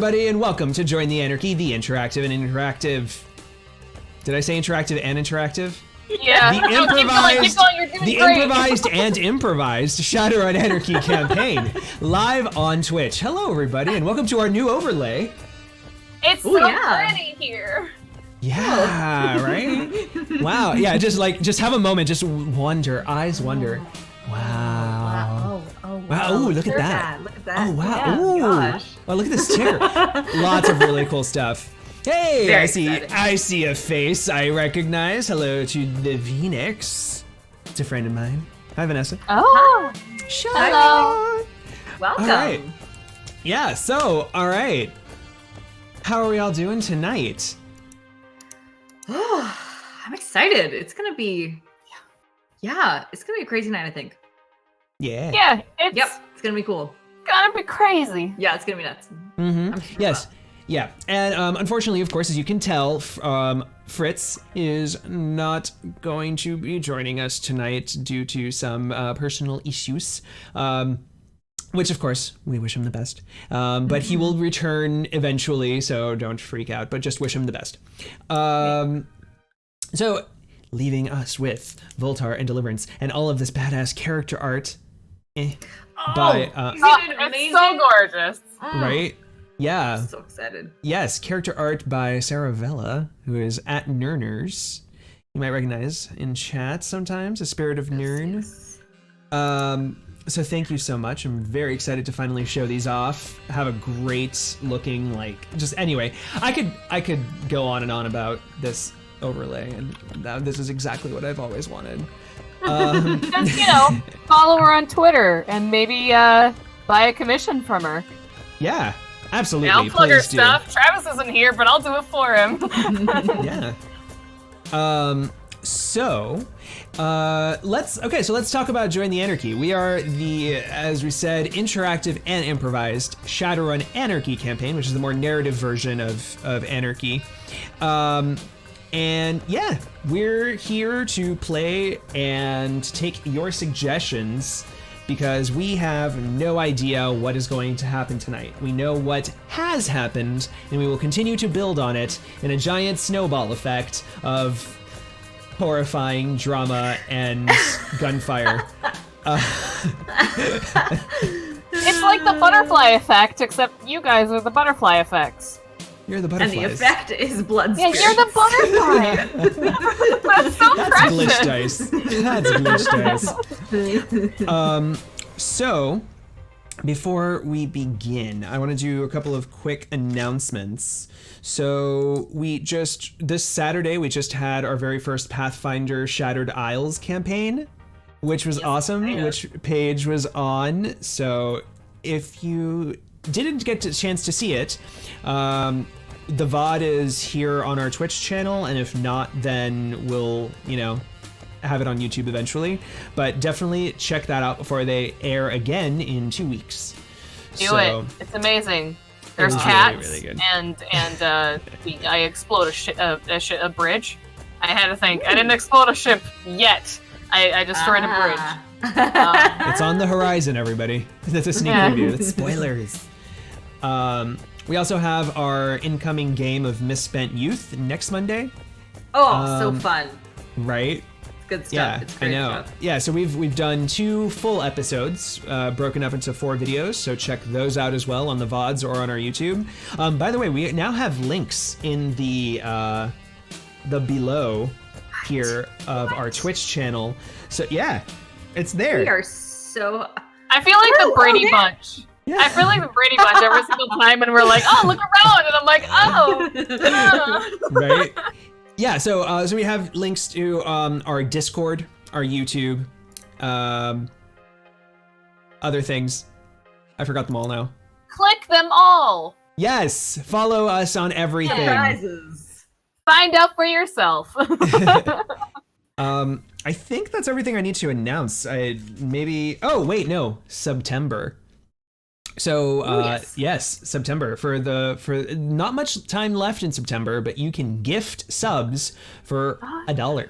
everybody, and welcome to Join the Anarchy, the interactive and interactive. Did I say interactive and interactive? Yeah. The improvised, keep going, you're doing the great. improvised and improvised Shadowrun Anarchy campaign, live on Twitch. Hello, everybody, and welcome to our new overlay. It's so pretty here. Yeah, right? Wow, yeah, just have a moment, just wonder, eyes wonder. Wow. Wow, ooh, look at that. Look at that. Oh, wow, Yeah, ooh. gosh. Oh, look at this chair. Lots of really cool stuff. Hey, Very I see a face I recognize. Hello to the Phoenix. It's a friend of mine. Hi, Vanessa. Oh. Hello. Welcome. All right. Yeah, so, all right. How are we all doing tonight? Oh, I'm excited. It's gonna be, it's gonna be a crazy night, I think. Yeah. Yeah, it's It's gonna be cool. gonna be crazy. Yeah, it's gonna be nuts. Mm-hmm. Yes. Yeah, and unfortunately, of course, as you can tell, Fritz is not going to be joining us tonight due to some personal issues, which, of course, we wish him the best. But he will return eventually, so don't freak out, but just wish him the best. So, leaving us with Voltar and Deliverance and all of this badass character art by... It's so gorgeous. right? Yeah. I'm so excited. Yes, character art by Sarah Vella, who is at Nerners. You might recognize in chat sometimes, a spirit of Nern. Yes. So thank you so much. I'm very excited to finally show these off. Have a great looking, anyway. I could go on and on about this overlay, and this is exactly what I've always wanted. Just, follow her on Twitter and maybe buy a commission from her. Yeah. Absolutely, I'll plug her please do. stuff. Travis isn't here, but I'll do it for him. Yeah. Let's talk about Join the Anarchy. We are the, as we said, interactive and improvised Shadowrun Anarchy campaign, which is the more narrative version of Anarchy. And yeah, we're here to play and take your suggestions, because we have no idea what is going to happen tonight. We know what has happened, and we will continue to build on it in a giant snowball effect of horrifying drama and gunfire. It's like the butterfly effect, except you guys are the butterfly effects. You're the And butterflies. the effect is blood Yeah, spirit. you're the butterfly. That's so That's precious. glitch dice. That's glitch dice. So, before we begin, I want to do a couple of quick announcements. So, this Saturday, we just had our very first Pathfinder Shattered Isles campaign, which was awesome, which Paige was on. So, if you didn't get a chance to see it, the VOD is here on our Twitch channel, and if not, then we'll, have it on YouTube eventually. But definitely check that out before they air again in 2 weeks. Do it. It's amazing. There's cats, really good. and I explode a bridge. I had to think. I didn't explode a ship yet. I destroyed a bridge. It's on the horizon, everybody. That's a sneak preview. That's spoilers. We also have our incoming game of Misspent Youth next Monday. Oh, so fun. Right? It's good stuff. Yeah, It's great I know. stuff. Yeah, so we've done 2 full episodes, broken up into 4 videos. So check those out as well on the VODs or on our YouTube. By the way, we now have links in the below here of our Twitch channel. So yeah, it's there. We are so... I feel like the Brady Bunch. Yeah. I feel like the Brady Bunch every single time, and we're like, oh, look around, and I'm like, oh. Right? Yeah, so we have links to our Discord, our YouTube, other things. I forgot them all now. Click them all. Yes, follow us on everything. Surprises. Find out for yourself. I think that's everything I need to announce. Oh wait, no, September. So yes, September for not much time left in September, but you can gift subs for $1.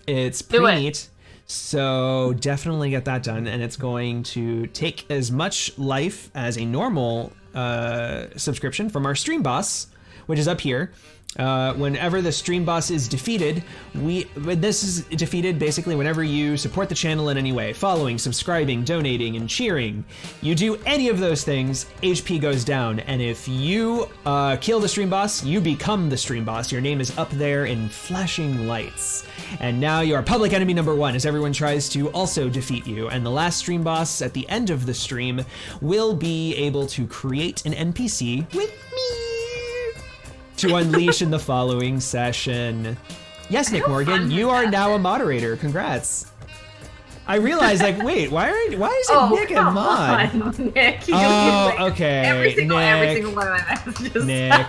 It's pretty neat. So definitely get that done, and it's going to take as much life as a normal subscription from our stream boss, which is up here. Whenever the stream boss is defeated, this is defeated basically whenever you support the channel in any way, following, subscribing, donating, and cheering. You do any of those things, HP goes down, and if you kill the stream boss, you become the stream boss. Your name is up there in flashing lights. And now you are public enemy number 1 as everyone tries to also defeat you. And the last stream boss at the end of the stream will be able to create an NPC with me to unleash in the following session. Yes, Nick Morgan, you are now a moderator. Congrats. I realized, like, wait, why is it Nick and Mod? Nick, you okay. every single one of my messages. Nick.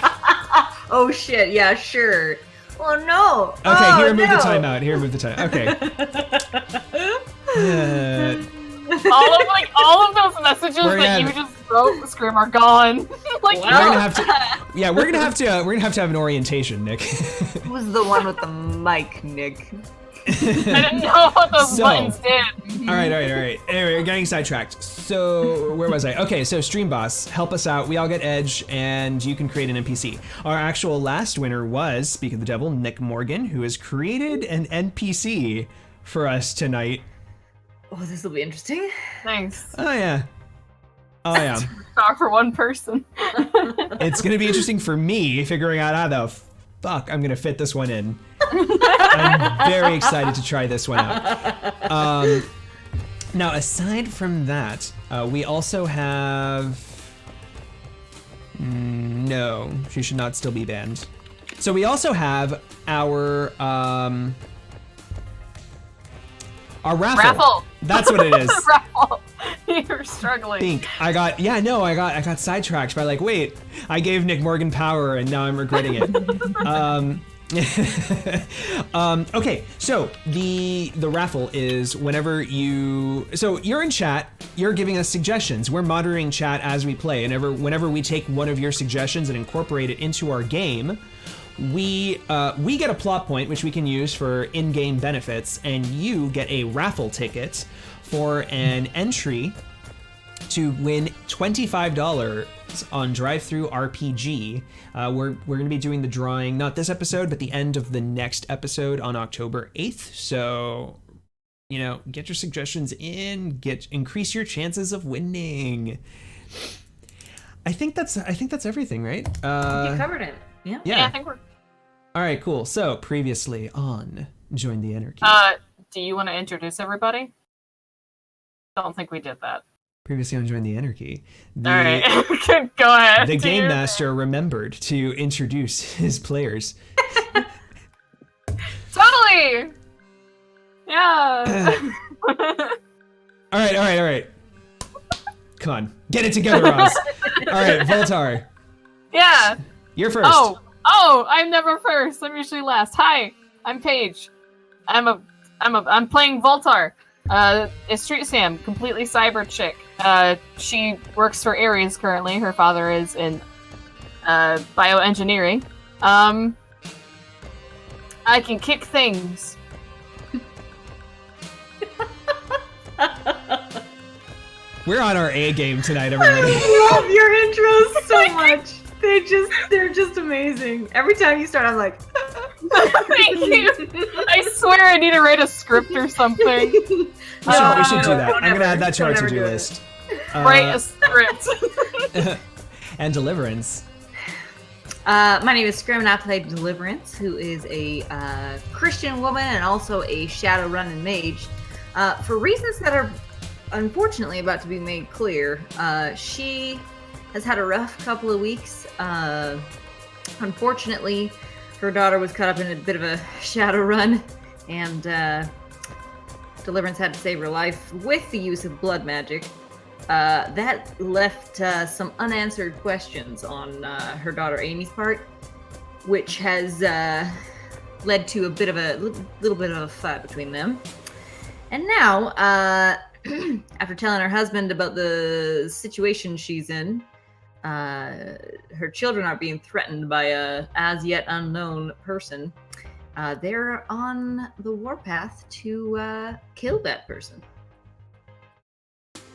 Oh shit, yeah, sure. Oh no. Okay, oh, here, remove no. the timeout. Here, remove the timeout. Okay. all of those messages that you just wrote, Scrim, are gone. Like, we're gonna have to. We're gonna have to have an orientation, Nick. Who's the one with the mic, Nick? I didn't know what those buttons did. All right. Anyway, we're getting sidetracked. So where was I? Okay, so Stream Boss, help us out. We all get Edge, and you can create an NPC. Our actual last winner was, speak of the devil, Nick Morgan, who has created an NPC for us tonight. Oh, this will be interesting. Thanks. Oh yeah. Not for one person. It's gonna be interesting for me figuring out how the fuck I'm gonna fit this one in. I'm very excited to try this one out. Now, aside from that, we also have... No, she should not still be banned. So we also have our raffle. That's what it is. Raffle. You're struggling. I got sidetracked by like, wait, I gave Nick Morgan power and now I'm regretting it. Okay, so the raffle is whenever you're in chat, you're giving us suggestions. We're monitoring chat as we play, and whenever we take one of your suggestions and incorporate it into our game, we get a plot point which we can use for in-game benefits, and you get a raffle ticket for an entry to win $25 on Drive-Thru RPG. We're going to be doing the drawing, not this episode, but the end of the next episode on October 8th. So, get your suggestions in, increase your chances of winning. I think that's everything, right? You covered it. Yeah, I think we're... All right, cool. So, previously on Join the Anarchy. Do you want to introduce everybody? Don't think we did that. Previously on Join the Anarchy. All right, go ahead. The Game Master remembered to introduce his players. Totally! Yeah. All right. Come on. Get it together, Roz. All right, Voltar. Yeah. You're first. Oh, I'm never first. I'm usually last. Hi, I'm Paige. I'm playing Voltar. A street Sam, completely cyber chick. She works for Ares currently. Her father is in bioengineering. I can kick things. We're on our A game tonight, everybody. I love your intros so much. They're just amazing. Every time you start, I'm like, thank you. I swear I need to write a script or something. We should do that. I'm going to add that to our to-do list. Write a script. And Deliverance. My name is Scrim, and I play Deliverance, who is a Christian woman and also a Shadowrun mage. For reasons that are unfortunately about to be made clear, she has had a rough couple of weeks. Unfortunately, her daughter was caught up in a bit of a Shadowrun, and Deliverance had to save her life with the use of blood magic. That left some unanswered questions on her daughter Amy's part, which has led to a little bit of a fight between them. And now, after telling her husband about the situation she's in, her children are being threatened by a as yet unknown person. They're on the warpath to kill that person.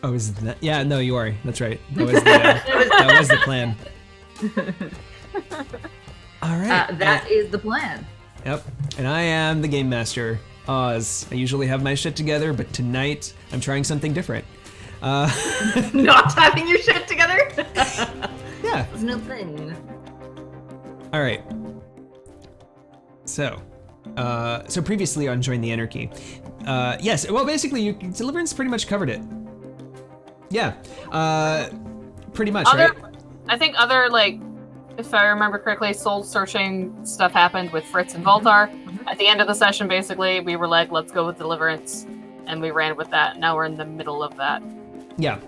Oh, is that? Yeah, no, you are. That's right. That was the plan. All right. That is the plan. Yep. And I am the game master, Oz. I usually have my shit together, but tonight I'm trying something different. Not having your shit together? Yeah. It's no thing. All right. So previously on Join the Anarchy. Yes, well, basically, Deliverance pretty much covered it. Yeah. Pretty much, right? I think other, like, if I remember correctly, soul-searching stuff happened with Fritz and Voltar. At the end of the session, basically, we were like, let's go with Deliverance, and we ran with that. Now we're in the middle of that. Yeah.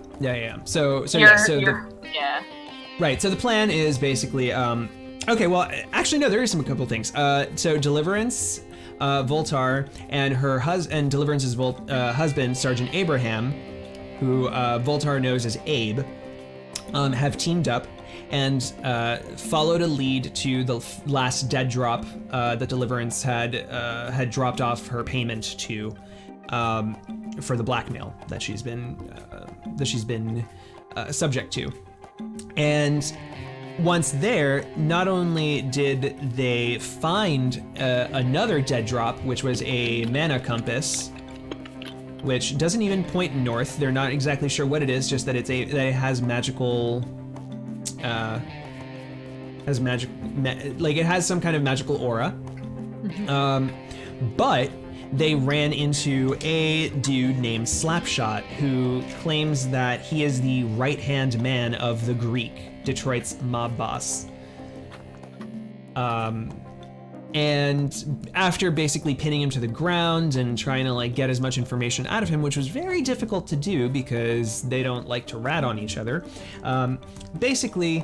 So right. So the plan is basically, okay. Well, actually, no. There is a couple things. So Deliverance, Voltar, and her husband, Deliverance's husband, Sergeant Abraham, who Voltar knows as Abe, have teamed up and followed a lead to the last dead drop that Deliverance had dropped off her payment to for the blackmail that she's been subject to. And once there, not only did they find another dead drop, which was a mana compass, which doesn't even point north. They're not exactly sure what it is, just that it has magical, like it has some kind of magical aura. But they ran into a dude named Slapshot, who claims that he is the right-hand man of the Greek, Detroit's mob boss. And after basically pinning him to the ground and trying to like get as much information out of him, which was very difficult to do because they don't like to rat on each other, basically,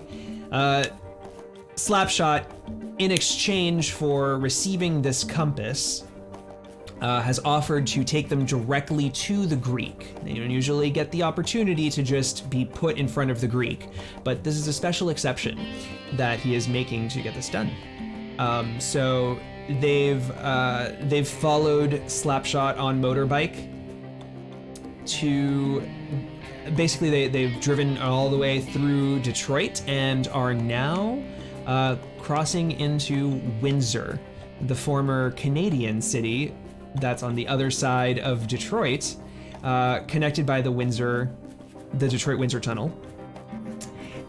Slapshot, in exchange for receiving this compass, has offered to take them directly to the Greek. They don't usually get the opportunity to just be put in front of the Greek, but this is a special exception that he is making to get this done. So they've followed Slapshot on motorbike to basically they've driven all the way through Detroit and are now crossing into Windsor, the former Canadian city that's on the other side of Detroit, connected by the Detroit-Windsor Tunnel,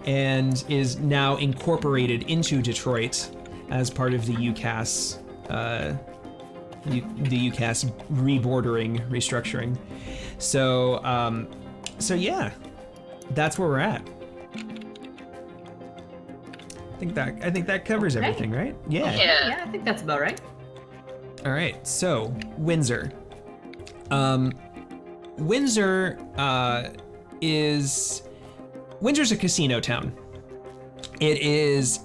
and is now incorporated into Detroit as part of the UCAS, the UCAS restructuring. So yeah, that's where we're at. I think that covers everything, right? Yeah, I think that's about right. All right, so Windsor. Windsor's a casino town. It is.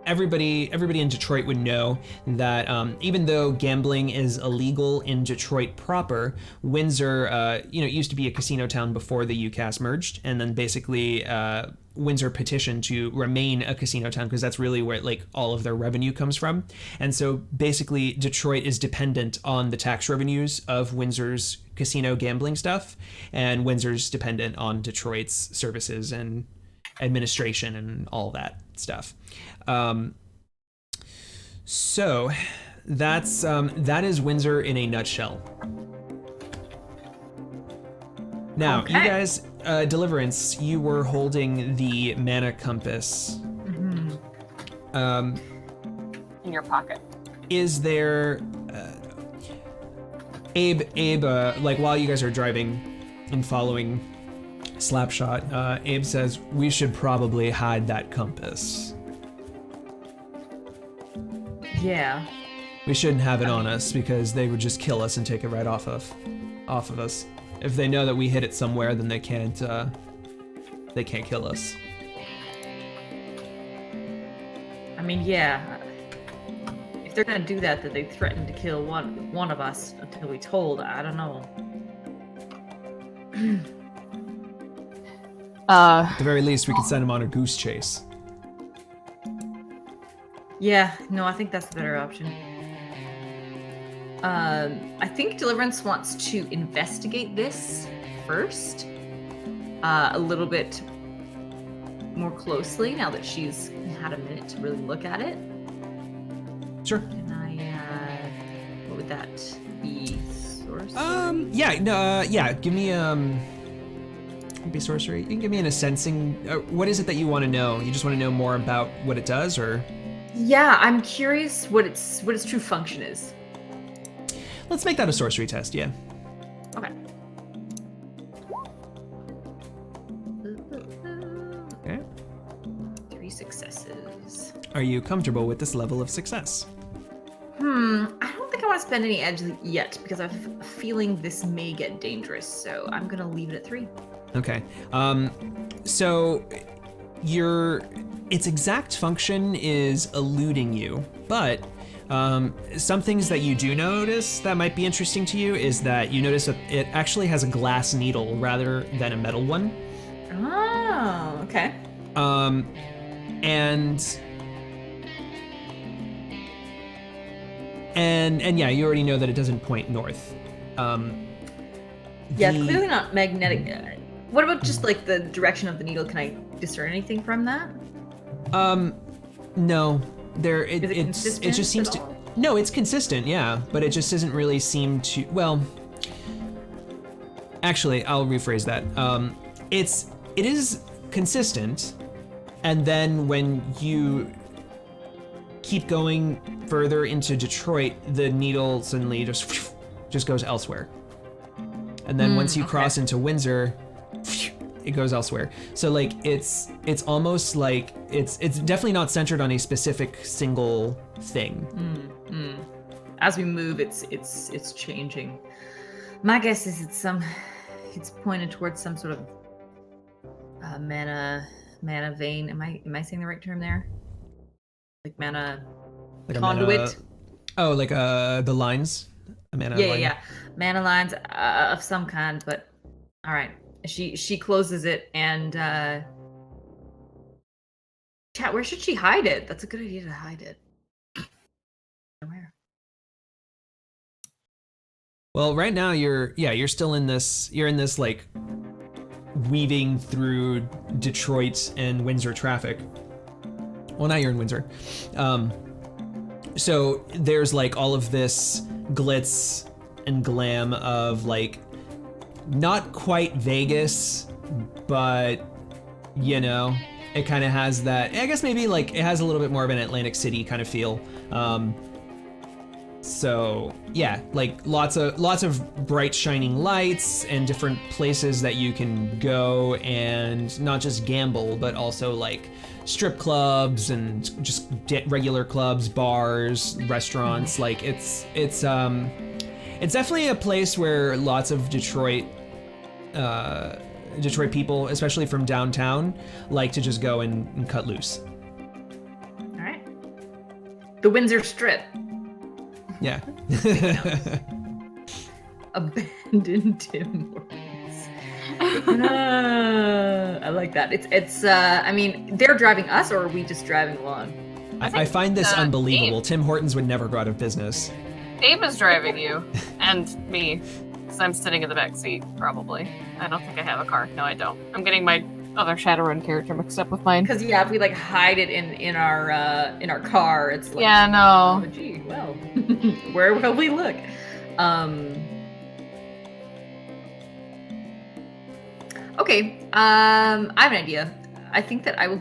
Everybody in Detroit would know that even though gambling is illegal in Detroit proper, Windsor, used to be a casino town before the UCAS merged, and then basically Windsor petitioned to remain a casino town because that's really where like all of their revenue comes from. And so basically Detroit is dependent on the tax revenues of Windsor's casino gambling stuff, and Windsor's dependent on Detroit's services and administration and all that stuff. So that is Windsor in a nutshell. Now, okay. You guys, Deliverance, you were holding the mana compass. In your pocket. Is there, Abe, like while you guys are driving and following Slapshot, Abe says, we should probably hide that compass. Yeah. We shouldn't have it on us because they would just kill us and take it right off of us. If they know that we hid it somewhere, then they can't kill us. I mean, yeah. If they're gonna do that, then they threaten to kill one of us until we told. I don't know. At the very least, we could send them on a goose chase. Yeah, no, I think that's the better option. I think Deliverance wants to investigate this first, a little bit more closely now that she's had a minute to really look at it. Sure. And what would that be? Sorcery? Give me be sorcery. You can give me a sensing. What is it that you want to know? You just want to know more about what it does, or? Yeah, I'm curious what its true function is. Let's make that a sorcery test. Yeah. Okay. Okay. 3 successes. Are you comfortable with this level of success? I don't think I want to spend any edge yet because I have a feeling this may get dangerous, so I'm gonna leave it at 3. Okay. So its exact function is eluding you, but some things that you do notice that might be interesting to you is that you notice that it actually has a glass needle rather than a metal one. Oh, okay. And yeah, you already know that it doesn't point north. Yeah, it's clearly not magnetic. What about just like the direction of the needle? Can I discern anything from that? No. Is it consistent it just seems at to. all? No, it's consistent, yeah, but it just doesn't really seem to. Well, actually, I'll rephrase that. It is consistent, and then when you keep going further into Detroit, the needle suddenly just goes elsewhere. And then once you cross into Windsor, it goes elsewhere. So like it's almost like it's definitely not centered on a specific single thing. As we move, it's changing. My guess is it's pointed towards some sort of mana vein. Am I saying the right term there? Like mana Like conduit. The lines. A mana line. Yeah. Mana lines of some kind. But all right, she closes it and chat. Where should she hide it? That's a good idea to hide it. Where? Well, right now you're still in this. You're in this like weaving through Detroit and Windsor traffic. Well, now you're in Windsor. So there's like all of this glitz and glam of like not quite Vegas, but you know, it kind of has that. I guess maybe like it has a little bit more of an Atlantic City kind of feel. So yeah, like lots of bright shining lights and different places that you can go and not just gamble, but also like strip clubs and just regular clubs, bars, restaurants. Like it's definitely a place where lots of Detroit people, especially from downtown, like to just go and cut loose. All right. The Windsor Strip. Yeah. Abandoned Tim Hortons. I like that. It's I mean, they're driving us, or are we just driving along? I find this unbelievable. Abe. Tim Hortons would never go out of business. Abe is driving you and me, because I'm sitting in the back seat, probably. I don't think I have a car. No, I don't. I'm getting my other Shadowrun character mixed up with mine. Because yeah, if we like hide it in our car, it's like Yeah, no. Oh, gee, well, where will we look? Okay, I have an idea. I think that I will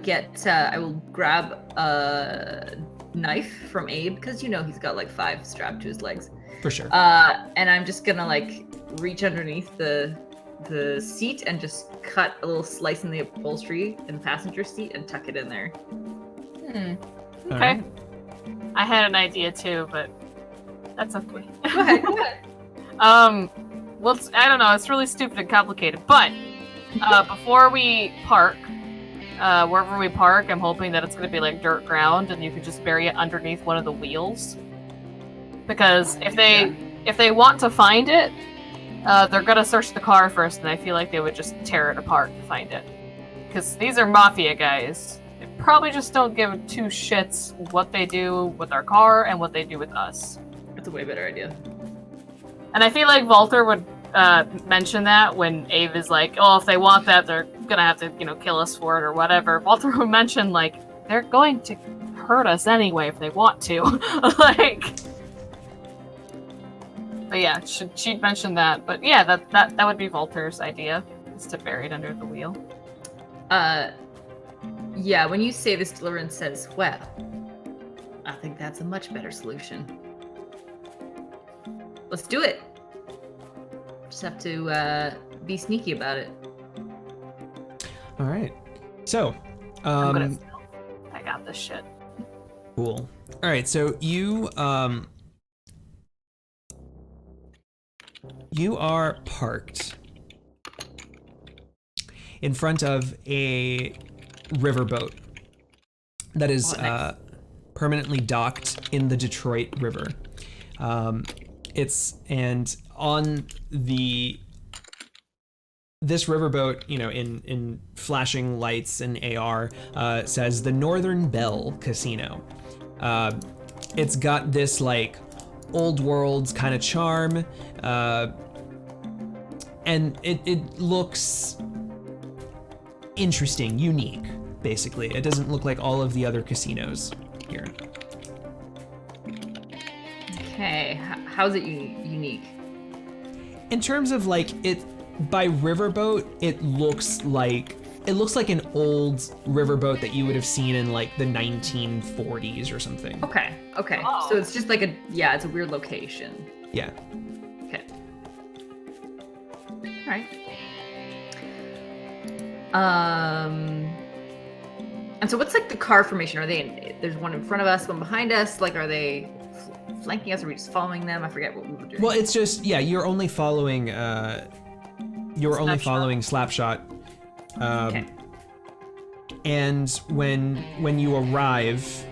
grab a knife from Abe, because you know he's got like 5 strapped to his legs. For sure. And I'm just gonna like reach underneath the seat and just cut a little slice in the upholstery in the passenger seat and tuck it in there. Okay. Alright. I had an idea too, but that's okay. Go ahead. Well, I don't know. It's really stupid and complicated. But before we park, wherever we park, I'm hoping that it's going to be like dirt ground, and you could just bury it underneath one of the wheels. Because if they want to find it, they're gonna search the car first, and I feel like they would just tear it apart to find it. Because these are mafia guys. They probably just don't give 2 shits what they do with our car and what they do with us. That's a way better idea. And I feel like Walter would mention that when Ave is like, oh, if they want that, they're gonna have to, kill us for it or whatever. Walter would mention, like, they're going to hurt us anyway if they want to. Like, but yeah, she'd mention that. But yeah, that would be Walter's idea, is to bury it under the wheel. Yeah, when you say this, Deliverance says, well, I think that's a much better solution. Let's do it. Just have to be sneaky about it. All right. So, I'm good at stealth. I got this shit. Cool. All right, so you are parked in front of a riverboat that is permanently docked in the Detroit River. And on this riverboat, in flashing lights and AR, says the Northern Belle Casino. It's got this like old world kind of charm, and it looks interesting, unique, basically. It doesn't look like all of the other casinos here. Okay, how's it unique? In terms of like it, by riverboat, it looks like an old riverboat that you would have seen in like the 1940s or something. Okay. Oh. So it's just like it's a weird location. Yeah. Okay. All right. And so what's like the car formation? Are they there's one in front of us, one behind us? Like, are they flanking us? Or are we just following them? I forget what we were doing. Well, it's just, you're only following Slapshot. Okay. And when you arrive,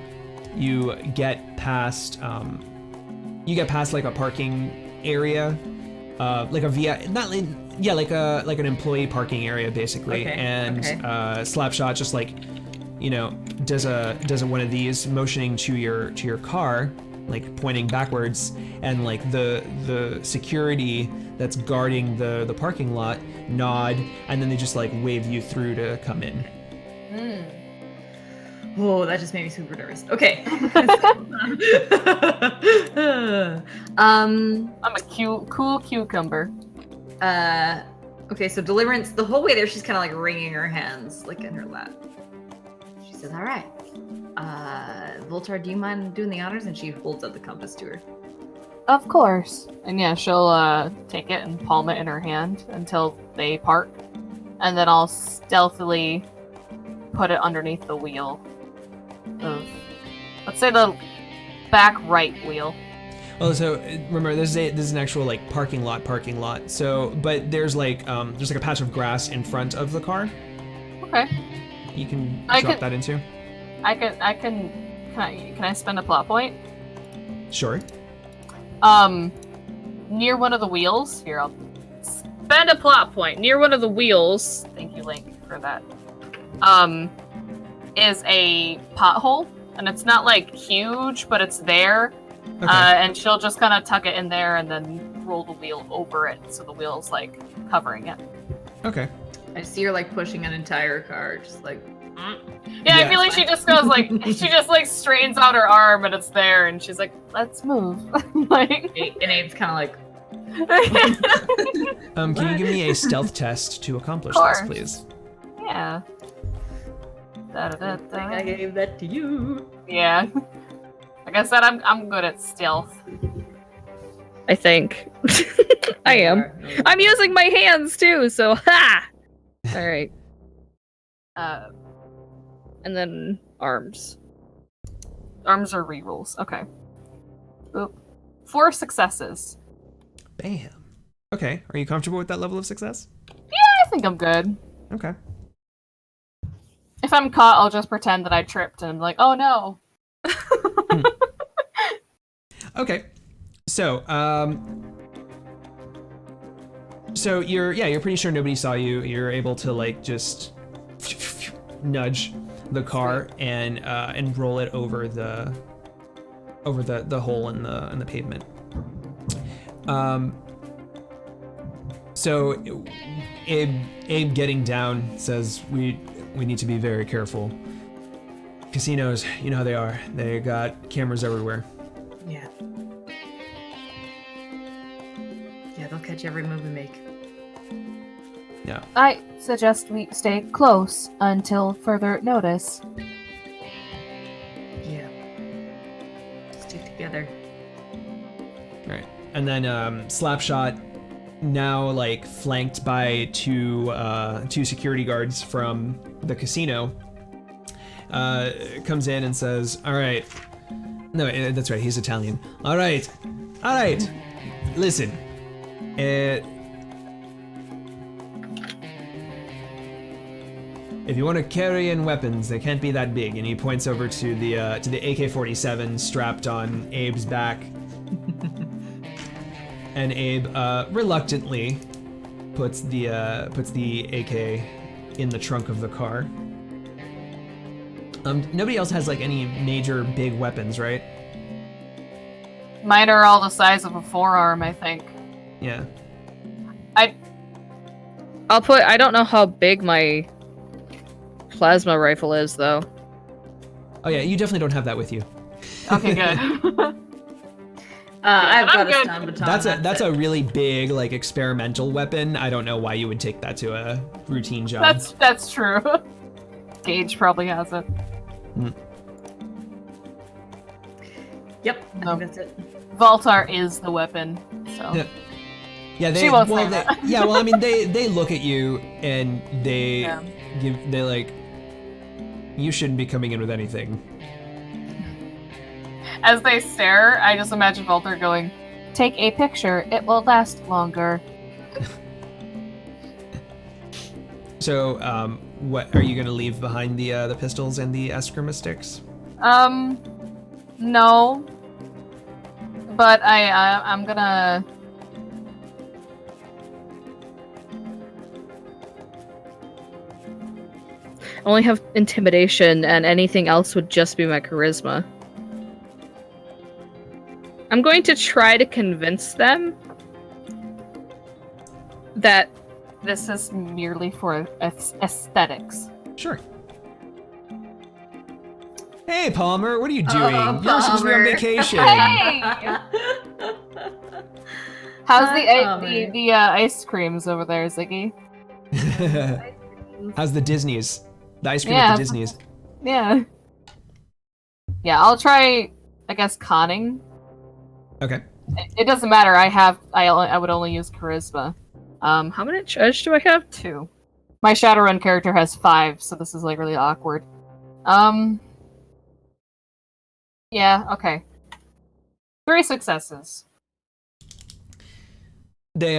you get past like a parking area, like a like an employee parking area basically. Okay. And Slapshot just like, does a one of these, motioning to your car, like pointing backwards, and like the security that's guarding the parking lot nod, and then they just like wave you through to come in. Oh, that just made me super nervous. Okay. I'm a cool cucumber. Okay, so Deliverance, the whole way there, she's kind of like wringing her hands, like in her lap. She says, all right, Voltar, do you mind doing the honors? And she holds up the compass to her. Of course. And yeah, she'll take it and palm it in her hand until they park. And then I'll stealthily put it underneath the wheel of, let's say, the back right wheel. Oh, so remember, this is an actual like parking lot. So, but there's like a patch of grass in front of the car. Okay. You can drop that into. Can I spend a plot point? Sure. Near one of the wheels. Here, I'll spend a plot point. Near one of the wheels. Thank you, Link, for that. Is a pothole, and it's not like huge, but it's there. Okay. And she'll just kind of tuck it in there and then roll the wheel over it, so the wheel's like covering it. Okay. I see her like pushing an entire car, just like. Yeah, I feel like she just goes like, she just like straightens out her arm and it's there, and she's like, let's move. Like, And Abe's kind of like. Can you give me a stealth test to accomplish Of this, course. please? Yeah. I think I gave that to you. Yeah. Like I said, I'm good at stealth. I think. I am. I'm using my hands too, so ha! Alright. And then arms. Arms are rerolls. Okay. Oop. 4 successes. Bam. Okay. Are you comfortable with that level of success? Yeah, I think I'm good. Okay. If I'm caught, I'll just pretend that I tripped and I'm like, oh no. Okay. So, you're pretty sure nobody saw you. You're able to like just nudge the car and roll it over the hole in the pavement. So Abe getting down says we need to be very careful. Casinos, you know how they are. They got cameras everywhere. Yeah. Yeah, they'll catch every move we make. Yeah. I suggest we stay close until further notice. Yeah. Stick together. All right. And then Slapshot, now like flanked by two security guards from the casino, comes in and says, "All right." No, that's right. He's Italian. All right. Listen. If you want to carry in weapons, they can't be that big. And he points over to the AK-47 strapped on Abe's back. And Abe reluctantly puts the AK in the trunk of the car. Nobody else has like any major big weapons, right? Mine are all the size of a forearm, I think. Yeah. I don't know how big my plasma rifle is, though. Oh yeah, you definitely don't have that with you. Okay, good. I've got I'm a good. stun baton. That's a really big like experimental weapon. I don't know why you would take that to a routine job. That's true. Gage probably has it. Yep, I No. think that's it. Voltar is the weapon, so. Yeah, She won't say they, that. yeah, well, I mean, they look at you and they like, you shouldn't be coming in with anything. As they stare, I just imagine Voltar going, "Take a picture, it will last longer." So, what are you gonna leave behind the pistols and the eskrima sticks? No. But I'm gonna... I only have intimidation, and anything else would just be my charisma. I'm going to try to convince them that This is merely for aesthetics. Sure. Hey, Palmer, what are you doing? Oh, You're supposed to be on Palmer. vacation. Hey! How's Hi, the ice creams over there, Ziggy? How's the Disney's? The ice cream Yeah. at the Disney's. Yeah. Yeah, I'll try, I guess, conning. Okay. It doesn't matter. I would only use charisma. how many edge do I have? 2. My Shadowrun character has 5, so this is like really awkward. Yeah, okay. 3 successes. They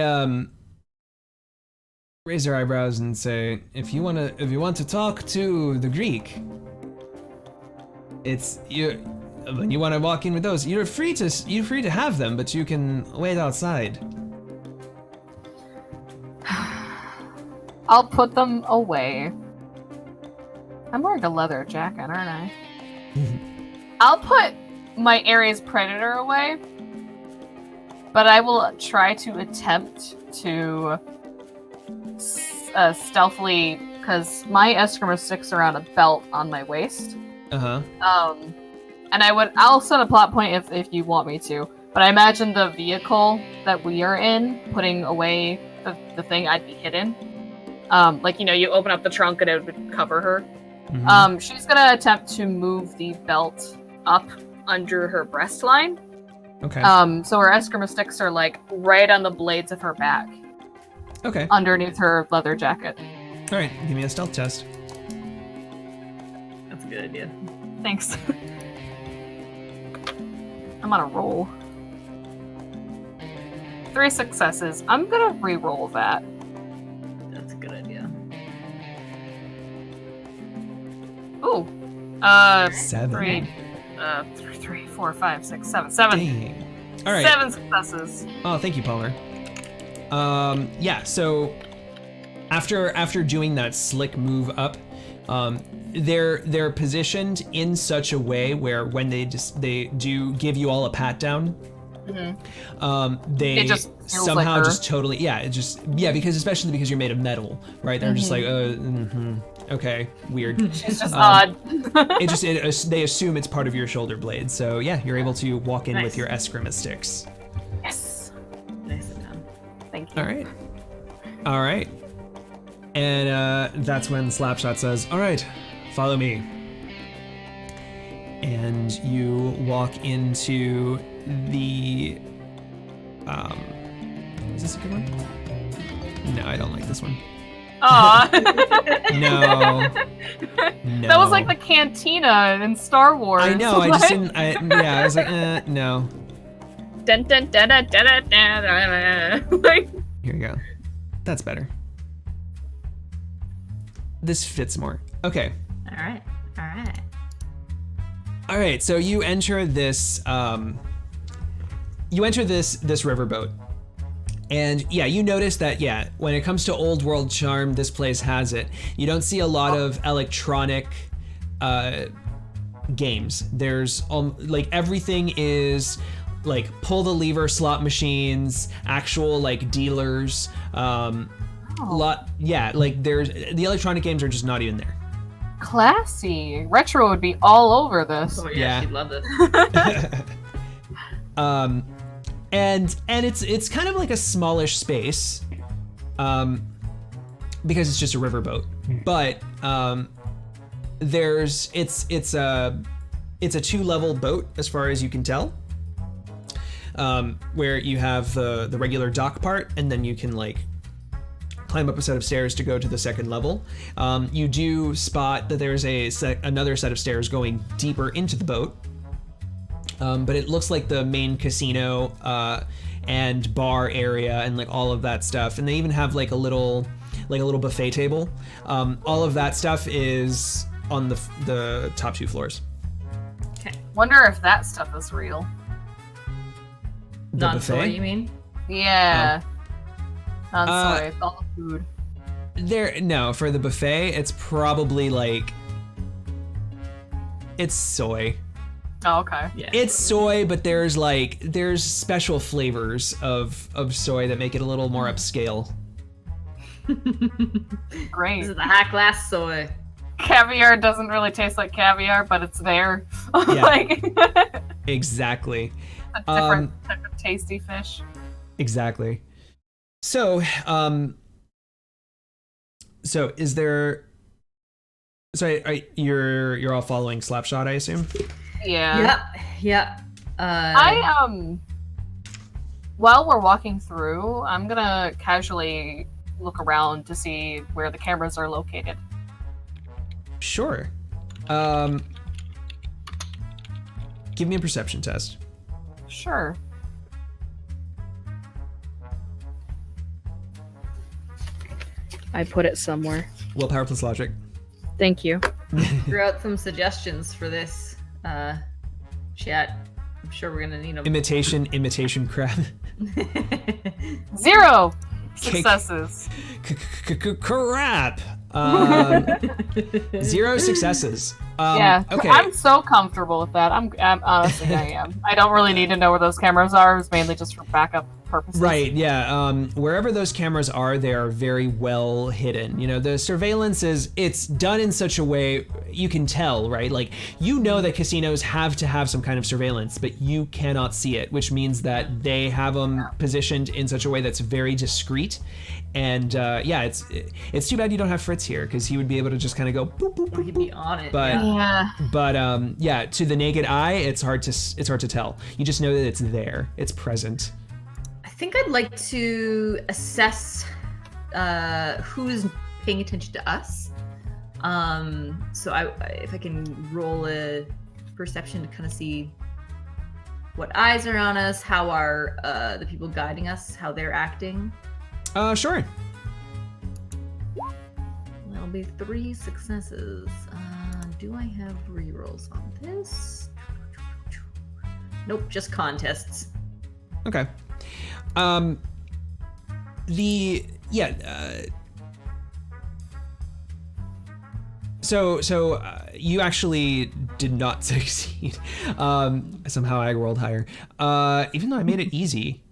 raise their eyebrows and say, if you want to talk to the Greek, it's you. When you want to walk in with those, you're free to have them, but you can wait outside. I'll put them away. I'm wearing a leather jacket, aren't I? I'll put my Ares Predator away, but I will try to attempt to stealthily, because my eskrima sticks are on a belt on my waist. And I'll set a plot point if you want me to, but I imagine the vehicle that we are in, putting away the thing, I'd be hidden. Like, you open up the trunk and it would cover her. Mhm. She's gonna attempt to move the belt up under her breast line. Okay. So her eskrima sticks are like right on the blades of her back, Okay. underneath her leather jacket. All right. Give me a stealth test. That's a good idea. Thanks. I'm on a roll. 3 successes. I'm gonna re-roll that. That's a good idea. Ooh. 7. 3. 3, 4, 5, 6, 7. 7. Dang. All right. 7 successes. Oh, thank you, Palmer. Yeah, so after doing that slick move up, they're positioned in such a way where when they do give you all a pat down, They It just feels somehow like her. just totally because especially because you're made of metal, right? They're just like okay, weird. It's just odd. They assume it's part of your shoulder blade, so yeah, you're able to walk in Nice. with your eskrima sticks. Yes. Nice and done. Thank you. All right, and that's when Slapshot says, "All right, follow me." And you walk into the. Is this a good one? No, I don't like this one. Aw. No. That was like the cantina in Star Wars. I know. I just didn't. I was like, no. Dun, dun, dun, dun, dun, dun, dun, dun. Like, Here you go. That's better. This fits more. Okay. All right. All right. All right. So you enter this. This riverboat. And yeah, you notice that, when it comes to old world charm, this place has it. You don't see a lot of electronic games. There's like everything is like pull the lever slot machines, actual like dealers. Like there's the electronic games are just not even there. Classy. Retro would be all over this. Oh Yeah. yeah, she'd love this. And it's kind of like a smallish space, because it's just a riverboat. But it's a 2-level boat as far as you can tell, where you have the regular dock part, and then you can like climb up a set of stairs to go to the second level. You do spot that there's another set of stairs going deeper into the boat. But it looks like the main casino and bar area and like all of that stuff, and they even have like a little buffet table. All of that stuff is on the top 2 floors. Okay. Wonder if that stuff is real. The Non-soy, buffet? you mean? Yeah. I'm sorry, it's all the food. No, for the buffet, it's probably like it's soy. Oh, okay. Yeah. It's soy, but there's special flavors of soy that make it a little more upscale. Great. This is the high class soy. Caviar doesn't really taste like caviar, but it's there. Yeah. Like Exactly. a different type of tasty fish. Exactly. So is there? So you're all following Slapshot, I assume. Yeah. Yep. While we're walking through, I'm gonna casually look around to see where the cameras are located. Sure. Give me a perception test. Sure. I put it somewhere. Willpower plus logic. Thank you. Threw out some suggestions for this chat. I'm sure we're gonna need them. Imitation crab. 0 successes. Crap. 0 successes. Yeah. Okay. I'm so comfortable with that. I'm honestly, I am. I don't really need to know where those cameras are. It's mainly just for backup purposes. Right, yeah. Wherever those cameras are, they are very well hidden. You know, the surveillance it's done in such a way you can tell, right? Like, you know that casinos have to have some kind of surveillance, but you cannot see it, which means that they have them positioned in such a way that's very discreet. And it's too bad you don't have Fritz here, because he would be able to just kind of go boop, boop, boop, He'd be on it. But Yeah. to the naked eye, it's hard to tell. You just know that it's there. It's present. I think I'd like to assess who's paying attention to us. So if I can roll a perception to kind of see what eyes are on us, how are the people guiding us, how they're acting. Sure. That'll be 3 successes. Do I have rerolls on this? Nope, just contests. Okay. you actually did not succeed. Somehow I rolled higher, even though I made it easy,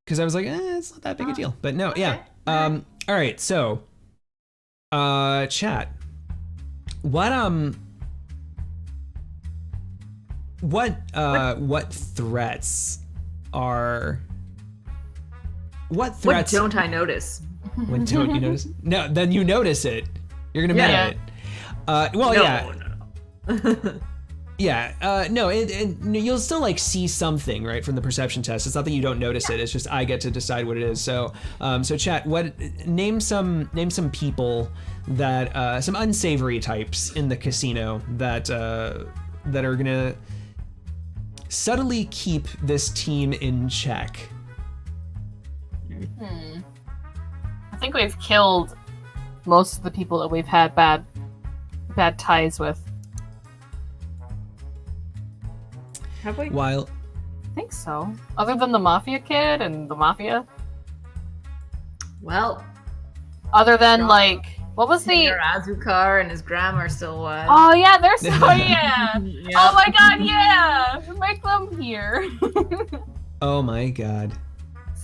because I was like, it's not that big a deal. But no, yeah. All right. So, chat. What threats are? What threats? What don't I notice? When don't you notice? No, then you notice it. You're gonna meta it. No, you'll still like see something, right, from the perception test. It's not that you don't notice it. It's just I get to decide what it is. So, chat. Name some people that some unsavory types in the casino that are gonna subtly keep this team in check. I think we've killed most of the people that we've had bad ties with. Have we? While I think so. Other than the mafia kid and the mafia. Well, other than like, what was the? Azukar and his grandma are still alive. Oh yeah, they're so yeah. Yep. Oh my god, yeah. Make them here. oh my god.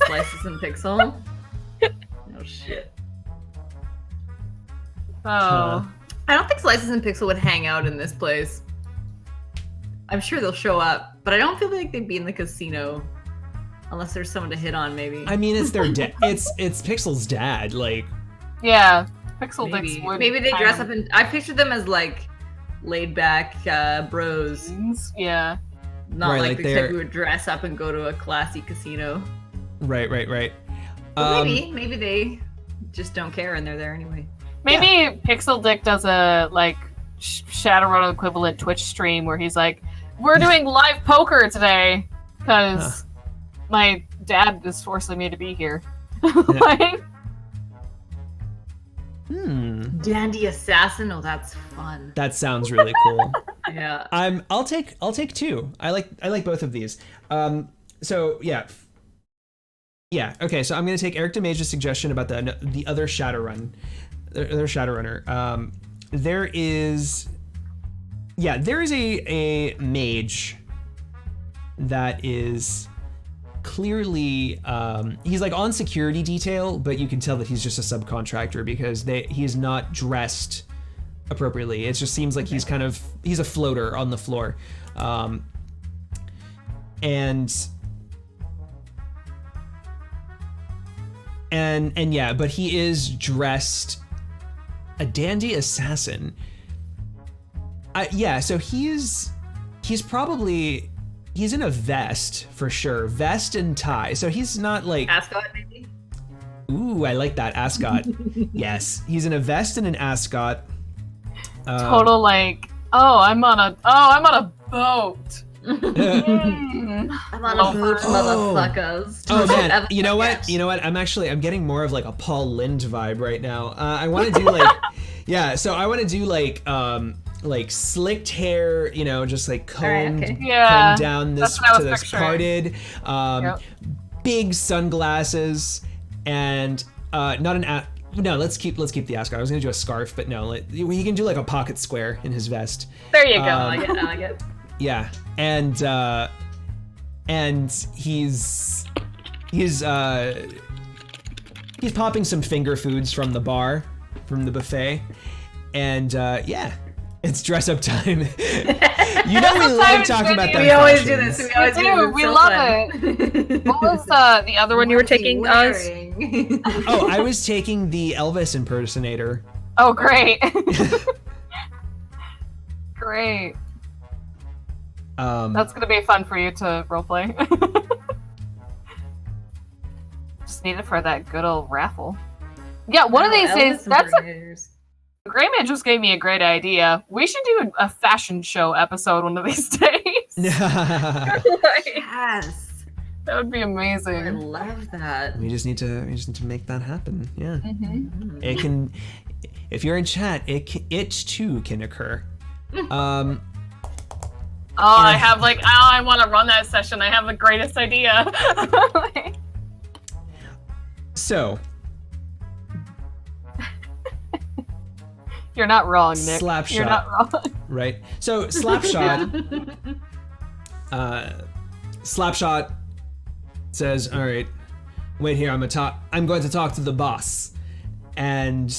Slices and Pixel. Oh shit. Oh. I don't think Slices and Pixel would hang out in this place. I'm sure they'll show up, but I don't feel like they'd be in the casino unless there's someone to hit on, maybe. I mean, it's their it's Pixel's dad, like. Yeah, Pixel maybe. Dicks would. Maybe they dress up in. I picture them as like laid back bros. Yeah. Not right, like like the type who would dress up and go to a classy casino. Right. But maybe they just don't care and they're there anyway. Maybe Pixel Dick does a like Shadowrun equivalent Twitch stream where he's like, "We're doing live poker today because my dad is forcing me to be here." Like, Dandy Assassin. Oh, that's fun. That sounds really cool. Yeah. I'll take two. I like both of these. So yeah. Yeah. Okay. So I'm gonna take Eric DeMage's suggestion about the other Shadowrunner. There is a mage that is clearly he's like on security detail, but you can tell that he's just a subcontractor because he is not dressed appropriately. It just seems like he's a floater on the floor, and yeah, but he is dressed a dandy assassin. So he's in a vest for sure, vest and tie. So he's not like Ascot, maybe. Ooh, I like that ascot. Yes, he's in a vest and an ascot. total like, I'm on a boat. I'm on a boat, motherfuckers. Oh man, you know what? I'm getting more of like a Paul Lind vibe right now. I want to do like, so I want to do like slicked hair, just like combed, combed down this to this parted, big sunglasses, and not an no. Let's keep the ascot. I was gonna do a scarf, but no. He can do like a pocket square in his vest. There you go. I like it. Yeah, and he's popping some finger foods from the bar, from the buffet, and it's dress up time. We love talking about that. We always do this. We love it. What was the other one you were taking? Oh, I was taking the Elvis impersonator. Oh, great. Great. That's gonna be fun for you to roleplay. Just need it for that good old raffle. Yeah, one of these days. Greymage just gave me a great idea. We should do a fashion show episode one of these days. Yes. That would be amazing. I love that. We just need to make that happen. Yeah. Mm-hmm. It can. If you're in chat, it too can occur. I have I want to run that session. I have the greatest idea. So, You're not wrong, Nick. Slapshot. You're not wrong. Right. So Slapshot Slapshot says, "All right, wait here. I'm going to talk to the boss," and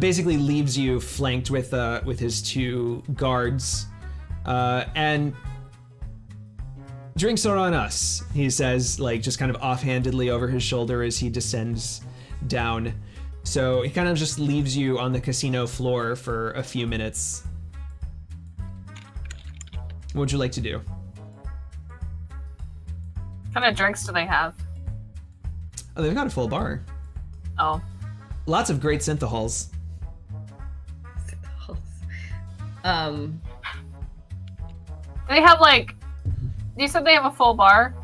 basically leaves you flanked with his 2 guards, and drinks are on us. He says, like, just kind of offhandedly over his shoulder as he descends down. So he kind of just leaves you on the casino floor for a few minutes. What would you like to do? What kind of drinks do they have? Oh, they've got a full bar. Oh. Lots of great synthohals. They have, like... You said they have a full bar?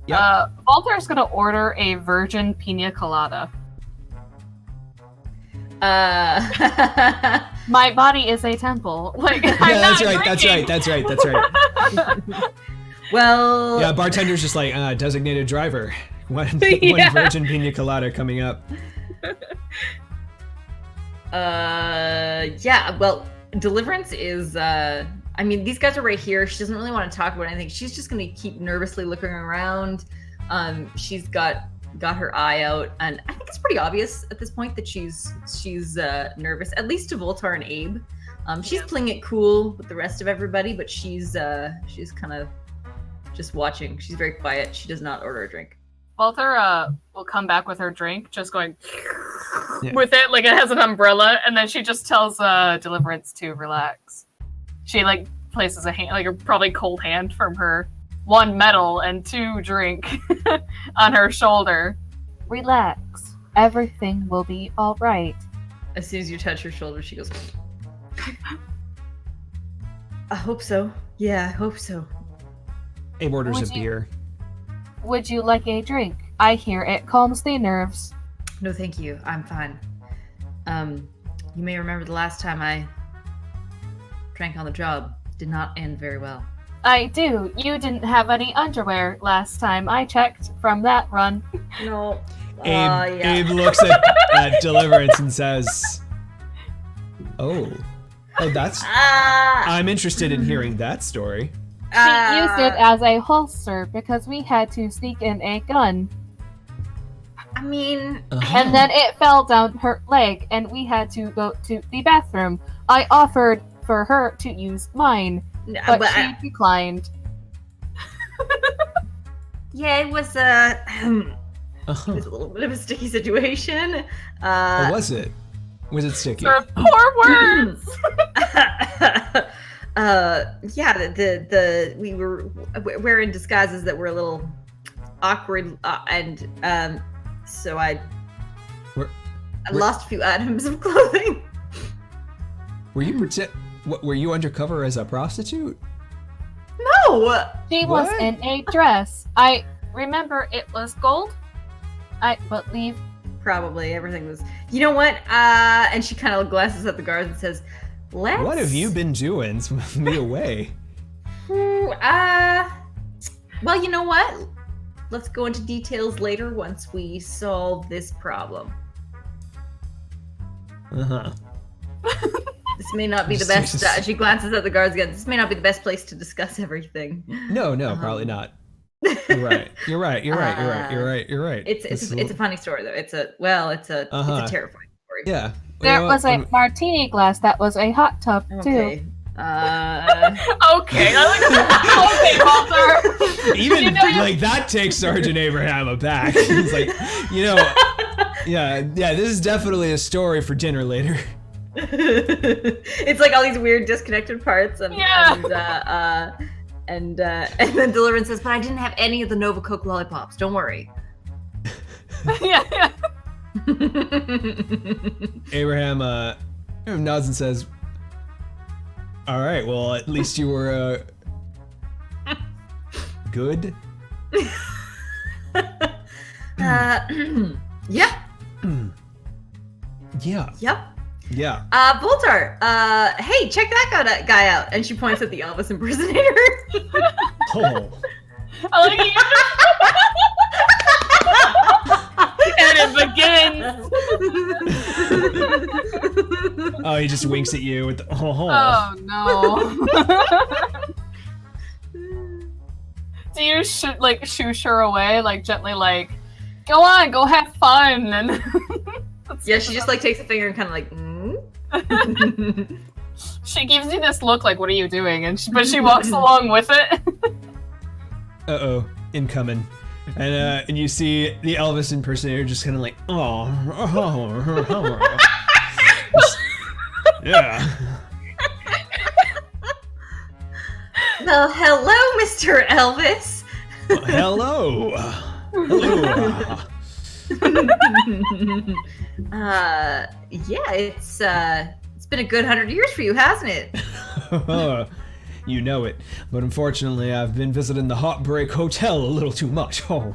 Yep. Walter's gonna order a virgin pina colada. My body is a temple. Like, Yeah, I'm that's not right. drinking. That's right. Well, Yeah, bartender's just like, designated driver. One Yeah. virgin pina colada coming up. yeah, well, Deliverance is, I mean, these guys are right here. She doesn't really want to talk about anything. She's just going to keep nervously looking around. She's got her eye out, and I think it's pretty obvious at this point that she's nervous, at least to Voltar and Abe. She's playing it cool with the rest of everybody, but she's kind of just watching. She's very quiet. She does not order a drink. Walter will come back with her drink, just going Yeah. with it like it has an umbrella, and then she just tells Deliverance to relax. She like places a hand, like a probably cold hand from her 1 medal and 2 drink on her shoulder. Relax. Everything will be all right. As soon as you touch her shoulder, she goes, I hope so. Yeah, I hope so. Abe orders Would a you- beer. Would you like a drink? I hear it calms the nerves. No, thank you. I'm fine. You may remember the last time I drank on the job did not end very well. I do. You didn't have any underwear last time I checked from that run. No. Abe looks at Deliverance and says, "Oh, that's. I'm interested in hearing that story." She used it as a holster because we had to sneak in a gun. I mean, And then it fell down her leg and we had to go to the bathroom. I offered for her to use mine, but she declined. yeah, it was it was a little bit of a sticky situation. Or was it? Was it sticky? Her poor words! we're in disguises that were a little awkward, and so I lost a few items of clothing. Were you undercover as a prostitute? No, She was What? in a dress. I remember it was gold. I believe. probably everything was. You know what? And she kind of glances at the guards and says, "Let's." What have you been doing? Swept me away. Well, you know what? Let's go into details later once we solve this problem. Uh-huh. This may not be the best. She glances at the guards again. This may not be the best place to discuss everything. No, probably not. You're right. You're right. It's a funny story though. It's a terrifying story. Yeah. There was a martini glass that was a hot tub too. Okay. Okay, okay, Walter. Even like that takes Sergeant Abraham aback. He's like, yeah, this is definitely a story for dinner later. It's like all these weird disconnected parts, and then Deliverance says, "But I didn't have any of the Nova Coke lollipops. Don't worry." yeah. Abraham nods and says, "All right, well, at least you were good." Yeah. Yeah. Yep. Yeah. Voltar, hey, check that guy out. And she points at the Elvis impersonator. Oh. I like it. And it begins. Oh, he just winks at you with the, Oh no. Do you shoosh her away, like gently, like, go on, go have fun, and Yeah, she just like takes a finger and kind of like. She gives you this look, like, what are you doing? But she walks along with it. Uh-oh, incoming. And you see the Elvis impersonator just kind of like, yeah. Well, hello, Mr. Elvis. Hello. Hello. Yeah, it's been a good 100 years for you, hasn't it? You know it, but unfortunately I've been visiting the Heartbreak Hotel a little too much. Oh.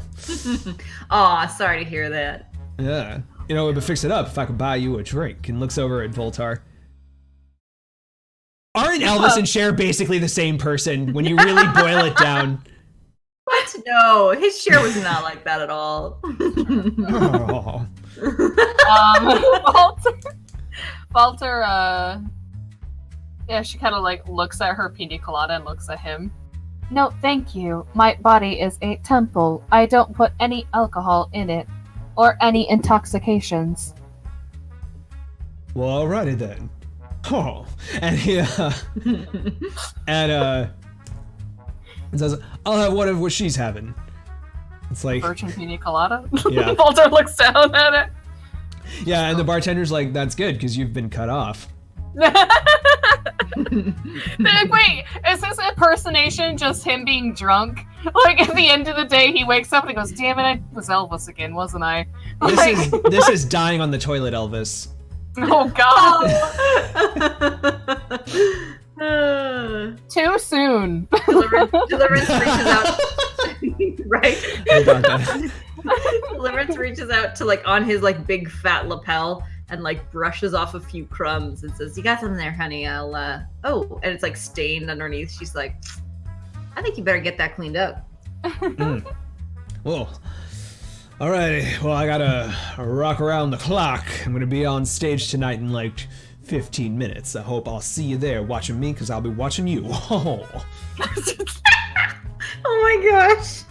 Aw, sorry to hear that. Yeah. You know, it would fix it up if I could buy you a drink. And looks over at Voltar. Aren't Elvis and Cher basically the same person when you really boil it down? What? No, his share was not like that at all. Oh. Walter, yeah, she kind of like looks at her pina colada and looks at him. No, thank you. My body is a temple. I don't put any alcohol in it, or any intoxications. Well, alrighty then. Oh, and he says, "I'll have one of what she's having." It's like Virgin pina colada. Yeah. Walter looks down at it. Yeah, and the bartender's like, "That's good because you've been cut off." They're like, wait, is this impersonation just him being drunk? Like at the end of the day, he wakes up and he goes, "Damn it, I was Elvis again, wasn't I?" This is dying on the toilet, Elvis. Oh God! Too soon. Deliverance reaches out. Right? Deliverance reaches out to like on his like big fat lapel and like brushes off a few crumbs and says, "You got something there, honey? I'll oh," and it's like stained underneath. She's like, "I think you better get that cleaned up." Whoa. Alrighty, well I gotta rock around the clock. I'm gonna be on stage tonight in like 15 minutes. I hope I'll see you there watching me, because I'll be watching you. Oh my gosh.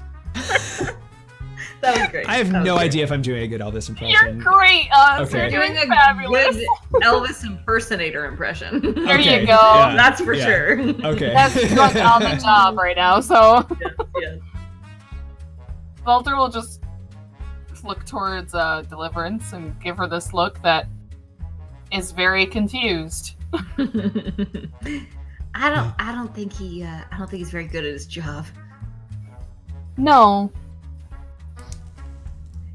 That was great. I have no idea if I'm doing a good Elvis impression. You're great, Okay. You're Doing doing a fabulous. good Elvis impersonator impression. There Okay, you go. yeah. That's for sure. Okay. That's drunk on the job right now, so Yes. Walter will just look towards Deliverance and give her this look that is very confused. I don't think he's very good at his job. No.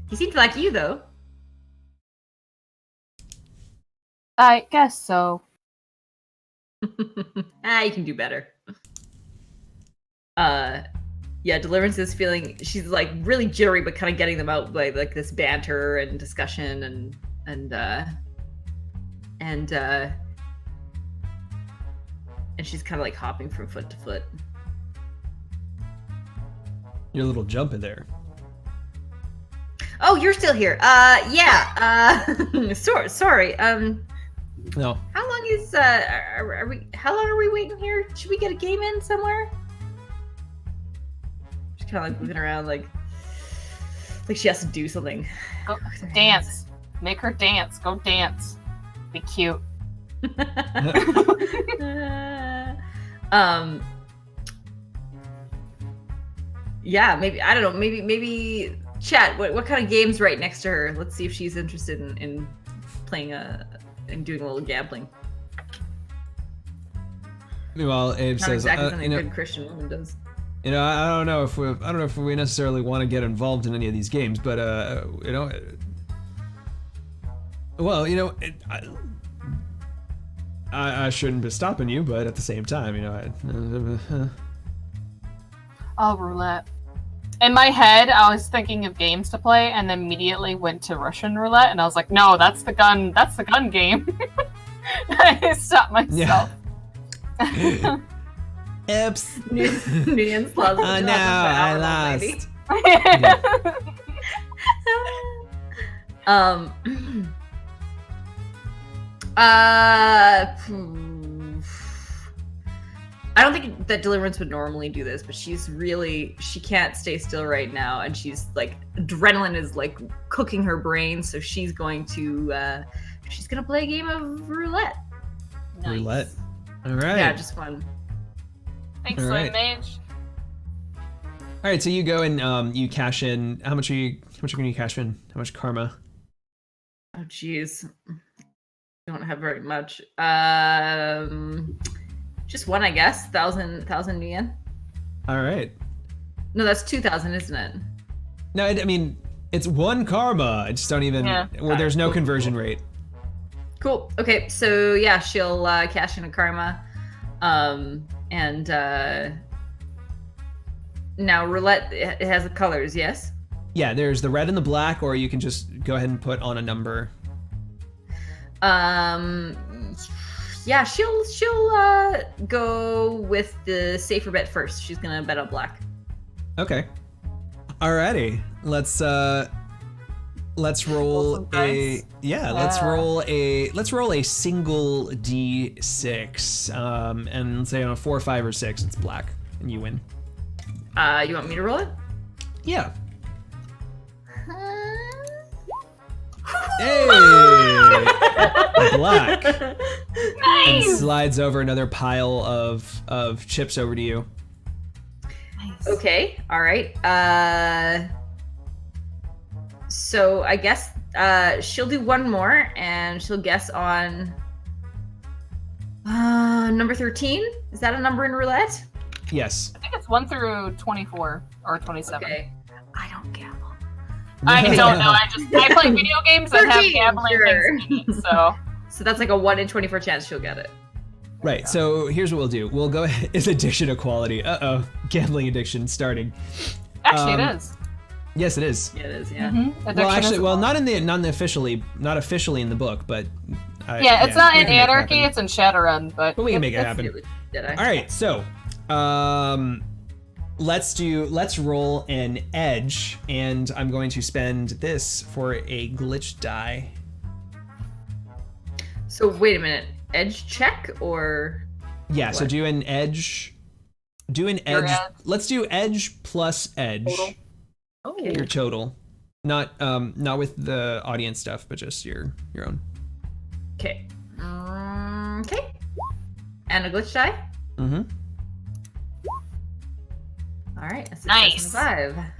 He seems like you though. I guess so. You can do better. Yeah, Deliverance is feeling, she's like really jittery, but kind of getting them out by like this banter and discussion and she's kind of like hopping from foot to foot. You're a little jumpy there. Oh, you're still here. Yeah. Sorry. No. How long is how long are we waiting here? Should we get a game in somewhere? She's kind of like moving around like she has to do something. Go dance. Make her dance. Go dance. Be cute. Yeah, maybe I don't know. Maybe chat. What kind of games right next to her? Let's see if she's interested in playing and doing a little gambling. Meanwhile, Abe Not says, exactly something a good Christian woman does. You know, I don't know if we necessarily want to get involved in any of these games, but you know, well, you know, I shouldn't be stopping you, but at the same time, you know, Oh, roulette. In my head, I was thinking of games to play, and then immediately went to Russian roulette, and I was like, "No, that's the gun game." I stopped myself. Yeah. Oops. Nudian's lost. Oh no, I lost. I don't think that Deliverance would normally do this, but she can't stay still right now, and she's like, adrenaline is like cooking her brain, so she's going to play a game of roulette. Nice. Roulette. All right. Yeah, just fun. Thanks, All Soy right. Mage. All right, so you go and you cash in. How much are you going to cash in? How much karma? Oh, jeez. Don't have very much. Just one, I guess. 1,000 yen. All right. No, that's 2,000, isn't it? No, I mean it's one karma. I just don't even. Yeah. Well, there's no conversion rate. Cool. Okay, so yeah, she'll cash in a karma, and now roulette. It has the colors, yes. Yeah, there's the red and the black, or you can just go ahead and put on a number. Yeah, she'll go with the safer bet first. She's gonna bet on black. Okay. Alrighty. Let's roll some a dice. let's roll a single d6. And let's say on a 4, 5, or 6, it's black, and you win. You want me to roll it? Yeah. Hey! Black. And Nice. slides over another pile of chips over to you. Nice. Okay. All right. So I guess she'll do one more, and she'll guess on number 13. Is that a number in roulette? Yes. I think it's 1 through 24 or 27. Okay. I don't gamble. I don't know. I play video games that have 13, gambling sure. things in it, so. So that's like a 1 in 24 chance she'll get it. Right, so here's what we'll do. We'll go ahead. It's addiction equality. Uh-oh. Gambling addiction starting. Actually, it is. Yes, it is. Yeah, it is. Yeah. Well, actually, not officially in the book, but Yeah, it's not we in can make it Anarchy, happen. it's in Shadowrun, but But we can make it Let's happen. do it, Jedi. All right, so let's roll an edge, and I'm going to spend this for a glitch die. So wait a minute. Edge check or Yeah, so What? do an edge. Do an Your edge. edge. Let's do edge plus edge. Total? Oh. Your total. Not with the audience stuff, but just your own. okay. Okay. And a glitch die. Mm-hmm. All right. A success Nice. and a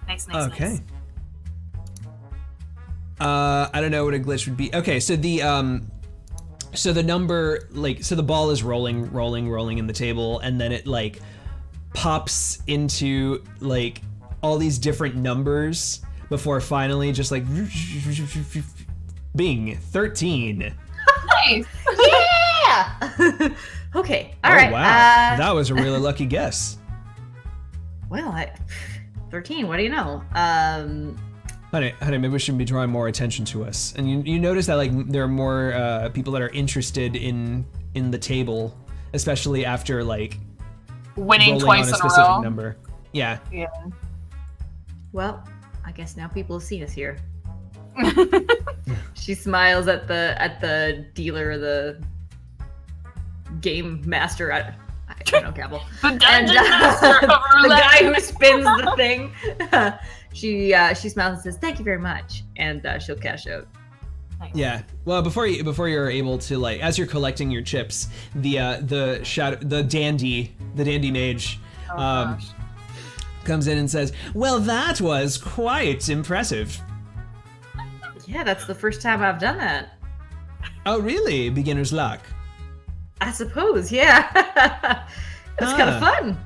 5. Nice. Okay. I don't know what a glitch would be. Okay, so the number, like, so the ball is rolling in the table, and then it like pops into like all these different numbers before finally just like bing 13. Nice. Yeah. Okay. All right. Oh wow, that was a really lucky guess. Well, 13. What do you know? Honey, maybe we should be drawing more attention to us. And you notice that like there are more people that are interested in the table, especially after like Winning rolling twice on a in a specific row. number. Yeah. Yeah. Well, I guess now people have seen us here. She smiles at the dealer, or the game master. I don't know, Cabell. The dungeon And, master of the roulette. guy who spins the thing. She smiles and says, "Thank you very much," and she'll cash out. Yeah. Well, before you're able to like, as you're collecting your chips, the dandy mage Oh, gosh. comes in and says, "Well, that was quite impressive." Yeah, that's the first time I've done that. Oh, really? Beginner's luck. I suppose. Yeah, that's kind of fun.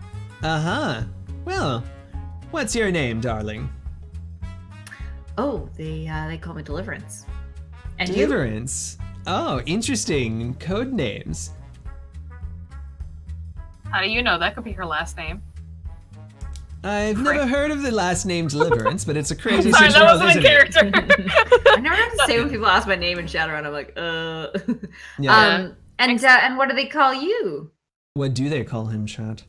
Uh-huh. Well, what's your name, darling? Oh, they call me Deliverance. And Deliverance. Oh, interesting. Code names. How do you know? That could be her last name. I've never heard of the last name Deliverance, but it's a crazy Sorry, such that world, wasn't isn't a it? character. I never have to say when people ask my name in Shadowrun. I'm like, Yeah. And what do they call you? What do they call him, Chad?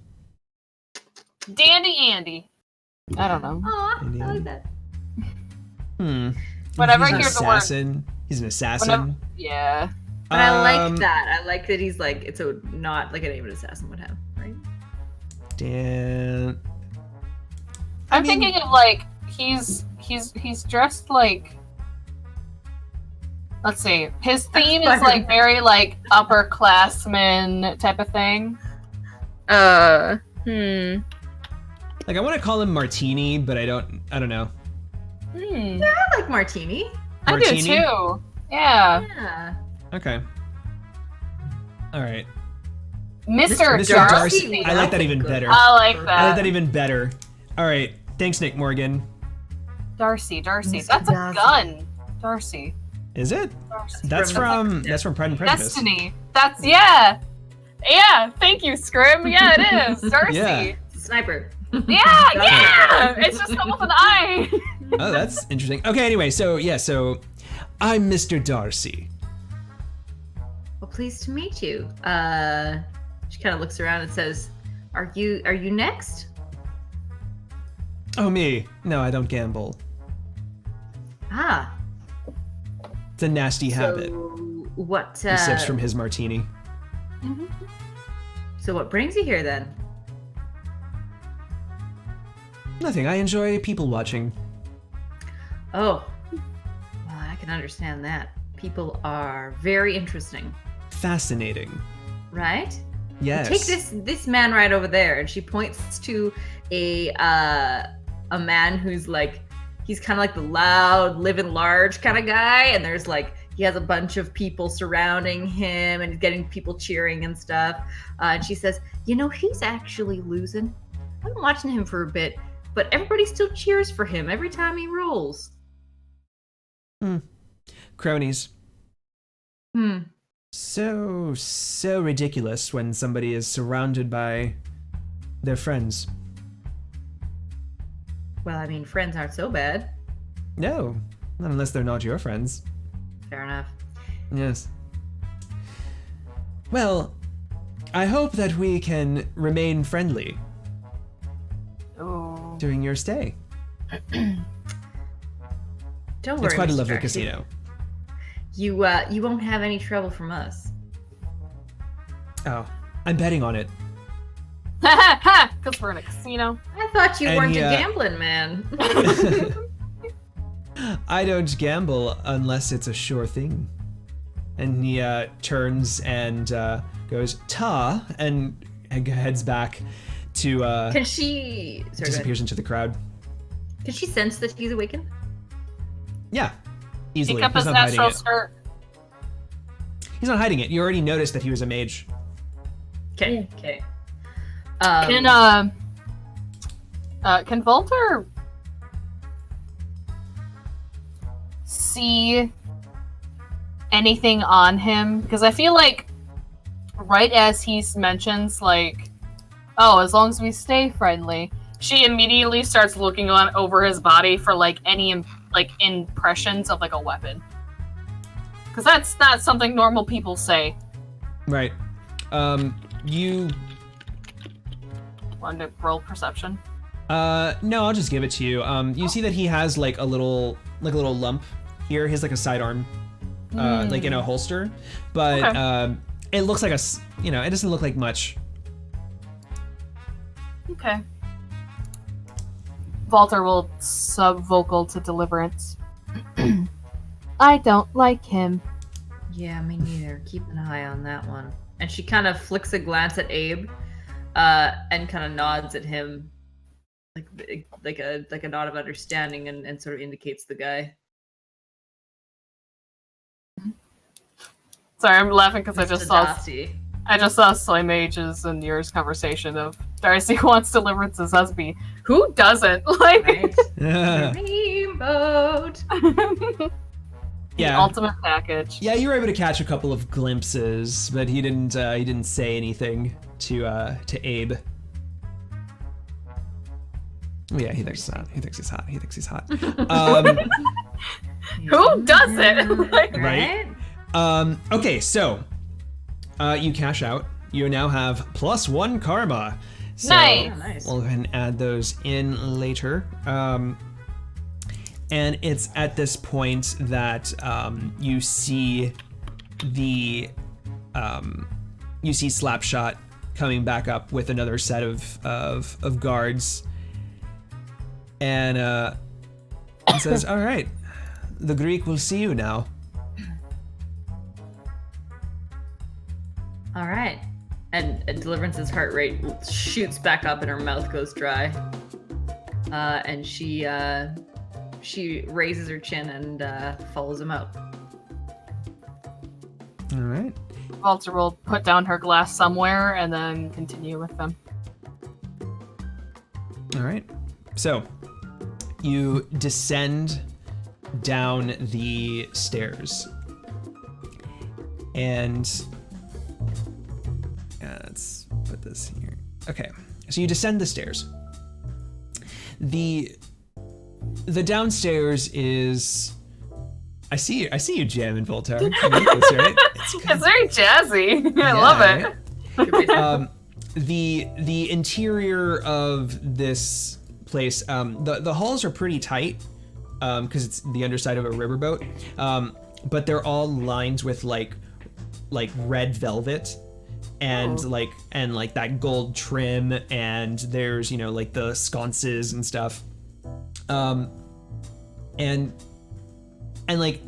Dandy Andy. I don't know. Aw, I like that. Hmm. Whenever He's I an hear the word- assassin. He's an assassin. Yeah. But I like that. I like that he's like, it's not like an aim an assassin would have, right? Dan. I'm thinking of like he's dressed like. Let's see. His theme is like very like upperclassman type of thing. Like I want to call him Martini, but I don't know. Yeah, I like Martini. I do too. Yeah. Yeah. Okay. All right. Mr. Darcy. I like that even better. I like that. I like that even better. All right. Thanks, Nick Morgan. Darcy. Mr. That's a Darcy. gun. Darcy. Is it? Darcy. That's from Pride and Prejudice. Destiny. That's yeah. Yeah. Thank you, Scrim. Yeah, it is. Darcy. Yeah. Sniper. Yeah. It's just come with an eye. Oh, that's interesting. Okay. Anyway, so I'm Mr. Darcy. Well, pleased to meet you. She kind of looks around and says, "Are you next?" Oh, me? No, I don't gamble. Ah. It's a nasty habit. What? He sips from his martini. So what brings you here then? Nothing. I enjoy people watching. Oh, well, I can understand that. People are very interesting, Fascinating. right? Yes. Take this man right over there, and she points to a man who's like, he's kind of like the loud, living large kind of guy, and there's like, he has a bunch of people surrounding him and getting people cheering and stuff. And she says, he's actually losing. I've been watching him for a bit, but everybody still cheers for him every time he rolls. Cronies. Hmm. So ridiculous when somebody is surrounded by their friends. Well, I mean, friends aren't so bad. No, not unless they're not your friends. Fair enough. Yes. Well, I hope that we can remain friendly Oh. during your stay. Don't worry. It's quite a Mr. lovely Darcy. casino. You won't have any trouble from us. Oh, I'm betting on it. Because we're in a casino. I thought you And weren't he, a gambling man. I don't gamble unless it's a sure thing. And he turns and goes, ta, and heads back to, Can she... Sorry, go ahead. disappears into the crowd. Can she sense that he's awakened? Yeah, easily. Pick up He's his not hiding natural it. skirt. He's not hiding it. You already noticed that he was a mage. Okay, okay. Can Volter see anything on him? Because I feel like right as he mentions like, oh, as long as we stay friendly, she immediately starts looking on over his body for like any like impressions of like a weapon. Because that's not something normal people say. Right. You... Want to roll perception? No, I'll just give it to you. You see that he has like a little lump here. He has like a sidearm, like in a holster, but Okay. It looks like it doesn't look like much. Okay. Walter will sub-vocal to Deliverance. I don't like him. Yeah, me neither. Keep an eye on that one. And she kind of flicks a glance at Abe, and kind of nods at him, like a nod of understanding, and sort of indicates the guy. Sorry, I'm laughing because I Darcy. just saw Soy Mages and yours conversation of Darcy wants Deliverance as husband. Who doesn't? Like Right? Yeah. Dreamboat. the ultimate package. Yeah, you were able to catch a couple of glimpses, but he didn't say anything to Abe. Oh, yeah, he thinks he's hot. He thinks he's hot. He thinks he's hot. Who doesn't? Like, Right? Okay, so you cash out. You now have +1 karma. So Nice. Oh, nice. we'll go ahead and add those in later. And it's at this point that you see Slapshot coming back up with another set of guards, and he says, "All right, the Greek will see you now." All right. And Deliverance's heart rate shoots back up and her mouth goes dry. And she raises her chin and follows him out. All right. Walter will put down her glass somewhere and then continue with them. All right. So you descend down the stairs, and let's put this here. Okay. So you descend the stairs. The downstairs is. I see you jamming, Voltaire. You like this, right? It's very jazzy. I love it. The interior of this place, the halls are pretty tight because it's the underside of a riverboat, but they're all lined with like red velvet and like that gold trim, and there's like the sconces and stuff, and like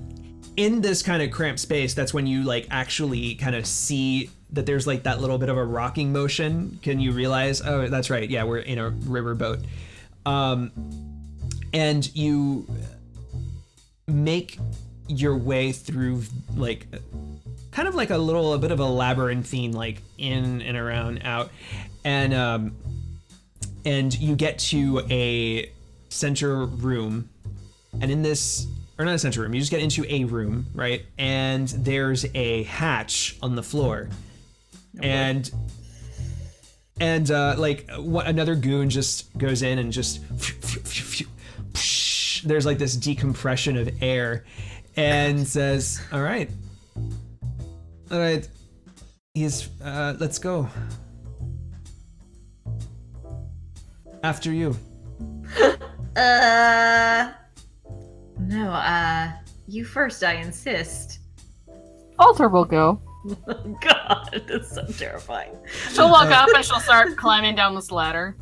in this kind of cramped space, that's when you like actually kind of see that there's like that little bit of a rocking motion. Can you realize, oh, that's right, yeah, we're in a riverboat. And you make your way through like kind of like a bit of a labyrinthine, like in and around out, and you get to a center room, and in this, or not a center room, you just get into a room, right? And there's a hatch on the floor. Okay. And another goon just goes in and just there's like this decompression of air, and says, all right, he's let's go. After you. No, you first, I insist. Walter will go. God, that's so terrifying. She'll walk up and she'll start climbing down this ladder.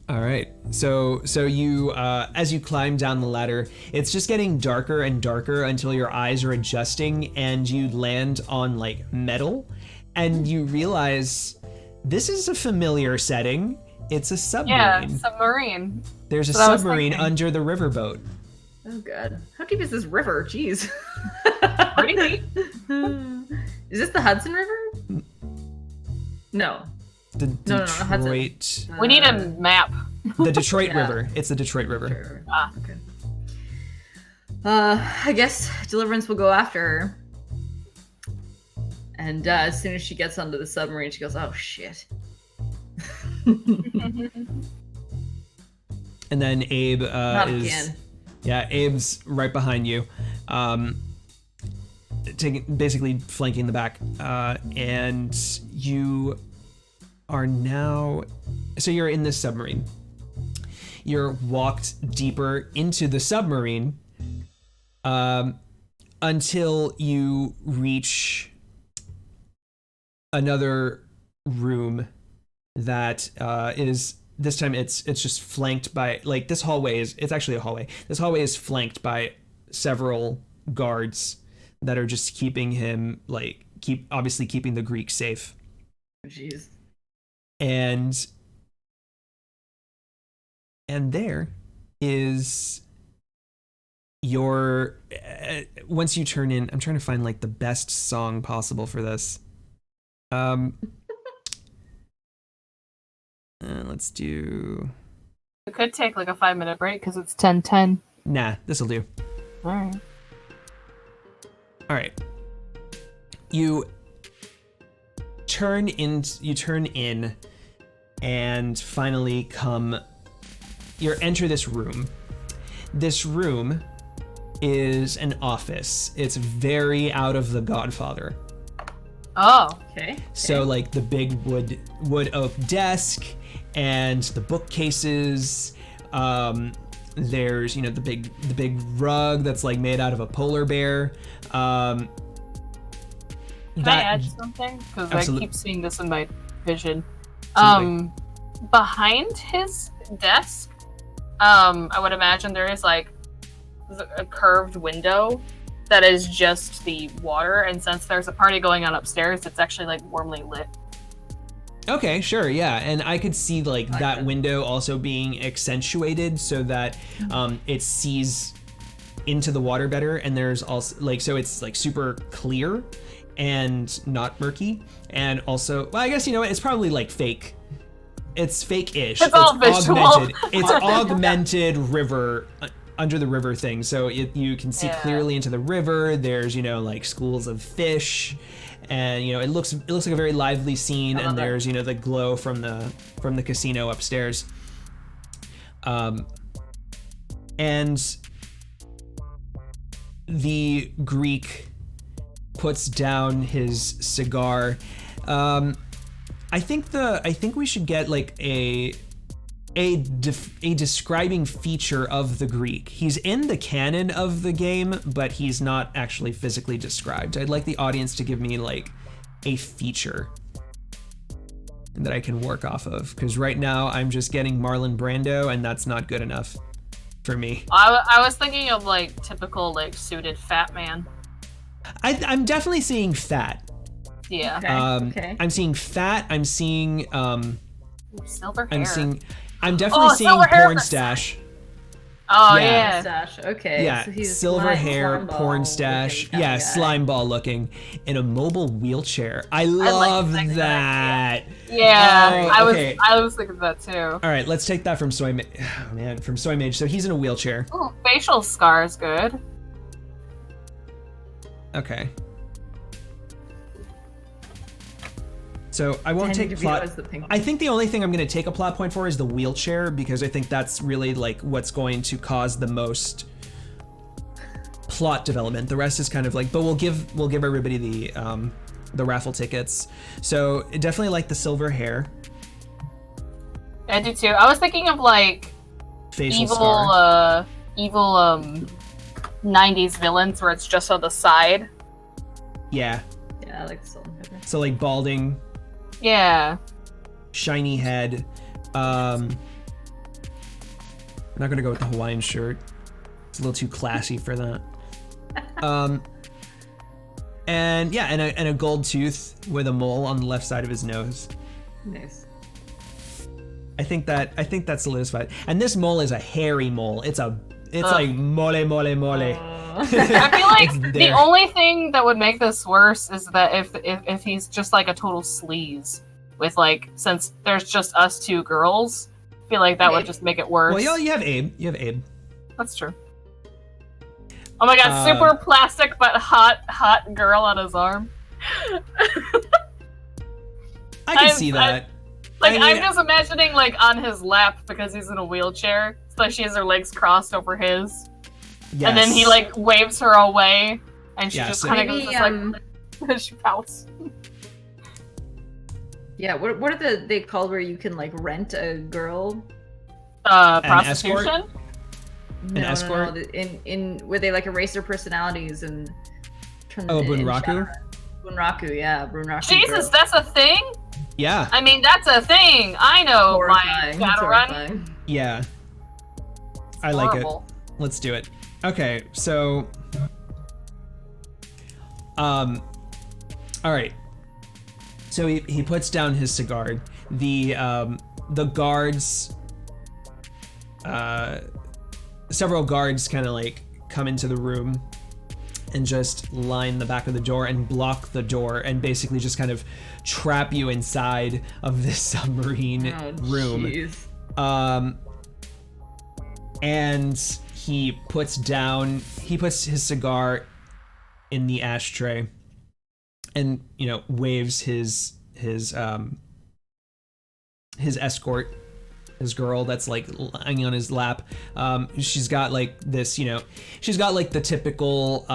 All right. So you, as you climb down the ladder, it's just getting darker and darker until your eyes are adjusting and you land on like metal, and you realize this is a familiar setting. It's a submarine. Yeah, submarine. There's a submarine under the riverboat. Oh God, how deep is this river? Jeez. Pretty deep. Is this the Hudson River? No. The Detroit. We need a map. The Detroit River. It's the Detroit River. Ah, okay. I guess Deliverance will go after her. And as soon as she gets onto the submarine, she goes, "Oh shit." And then Abe Not is. Again. Yeah, Abe's right behind you, basically flanking the back, and you are now. So you're in this submarine. You're walked deeper into the submarine until you reach another room that is. This time it's just flanked by, like, this hallway is, it's actually a hallway. This hallway is flanked by several guards that are just keeping him, like, obviously keeping the Greek safe. Jeez. And there is your, once you turn in, I'm trying to find like the best song possible for this. Let's do. We could take like a 5-minute break because it's 10:10. Nah, this'll do. All right. You turn in, and finally enter this room. This room is an office. It's very out of The Godfather. Oh, okay. So like the big wood oak desk and the bookcases, There's, you know, the big rug that's like made out of a polar bear. Can I add something? Because I keep seeing this in my vision. Behind his desk, I would imagine there is like a curved window that is just the water, and since there's a party going on upstairs, it's actually like warmly lit. Okay, sure, yeah, and I could see like that window also being accentuated so that it sees into the water better, and there's also like, so it's like super clear and not murky, and also, well, I guess, you know, it's probably like fake. It's fake-ish. It's all visual. Augmented. It's augmented river, under the river thing, so you can see clearly into the river. There's, you know, like schools of fish, and, you know, it looks like a very lively scene, and there's, you know, the glow from the casino upstairs. And the Greek puts down his cigar. I think we should get like a describing feature of the Greek. He's in the canon of the game, but he's not actually physically described. I'd like the audience to give me like a feature that I can work off of, because right now I'm just getting Marlon Brando, and that's not good enough for me. I was thinking of like typical like suited fat man. I'm definitely seeing fat. Yeah. Okay. I'm seeing fat. I'm seeing silver hair. I'm definitely seeing porn stash. Oh Yeah. Stash. Okay. Yeah, So he's silver hair, slime ball porn stash. looking Yeah, guy. slime ball looking in a mobile wheelchair. I love like that. Yeah, Oh, okay. I was thinking of that too. All right, let's take that from Soy Mage. Oh, man, from Soy Mage. So he's in a wheelchair. Ooh, facial scar is good. Okay. So I won't take plot. I think the only thing I'm going to take a plot point for is the wheelchair, because I think that's really like what's going to cause the most plot development. The rest is kind of like, but we'll give everybody the raffle tickets. So definitely like the silver hair. I do too. I was thinking of like Facial scar. evil 90s villains where it's just on the side. Yeah. Yeah, I like the salt and pepper. So like balding, Yeah. shiny head. I'm not gonna go with the Hawaiian shirt. It's a little too classy for that. And yeah, and a gold tooth with a mole on the left side of his nose. Nice. I think that's solidified. And this mole is a hairy mole. It's like mole. I feel like the only thing that would make this worse is that if he's just like a total sleaze with like, since there's just us two girls, I feel like that would just make it worse. Well, you have Abe. That's true. Oh my god, super plastic but hot girl on his arm. I can see that. I'm just imagining like on his lap because he's in a wheelchair. So she has her legs crossed over his. Yes. And then he like waves her away and she just so kind of goes just, like she pouts. Yeah, what are they called where you can like rent a girl? Prostitution? An escort? No. In where they like erase their personalities and turn Oh, them into Bunraku? Bunraku, yeah, Bunraku. Jesus, girl. that's a thing? Yeah. I mean, that's a thing. I know my Shadowrun. Horrifying. Yeah. I like it. Let's do it. Okay, so all right. So he puts down his cigar. The guards, several guards kind of like come into the room and just line the back of the door and block the door and basically just kind of trap you inside of this submarine room. Geez. And he puts his cigar in the ashtray and, you know, waves his escort, his girl that's like lying on his lap. She's got like this, you know, she's got like the typical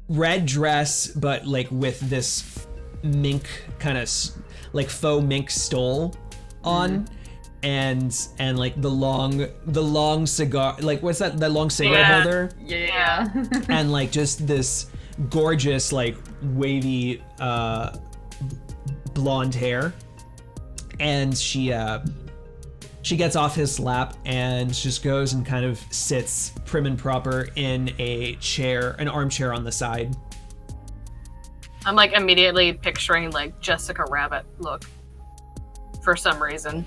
red dress, but like with this mink kind of like faux mink stole on. and like the long cigar, like what's that long cigarette Yeah. holder, Yeah. and like just this gorgeous like wavy blonde hair, and she gets off his lap and just goes and kind of sits prim and proper in an armchair on the side. I'm like immediately picturing like Jessica Rabbit look for some reason.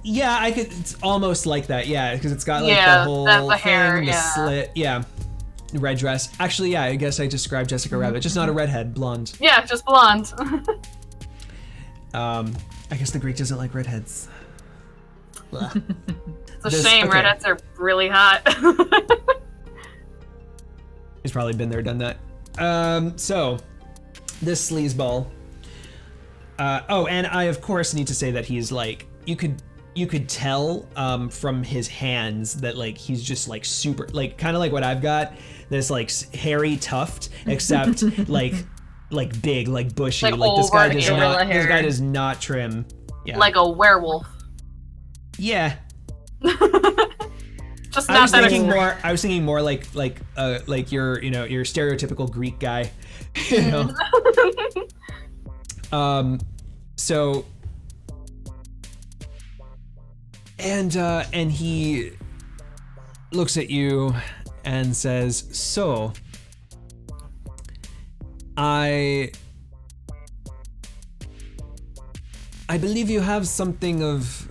Yeah, it's almost like that, yeah, because it's got like Yeah, the whole the thing, hair, the yeah. slit, yeah, red dress. Actually, yeah, I guess I described Jessica Rabbit, just not a redhead, blonde. Yeah, just blonde. I guess the Greek doesn't like redheads. It's a shame. Okay. Redheads are really hot. He's probably been there, done that. So, this sleazeball. And I of course need to say that he's like, you could tell from his hands that like he's just like super, like kind of like what I've got, this like hairy tuft, except like big, like bushy. Like Like this guy does gorilla not, hair. this guy does not trim. Yeah. Like a werewolf. Yeah. Just I not was that thinking extreme. more. I was thinking more like your your stereotypical Greek guy, you know. So and he looks at you and says, "So, I believe you have something of."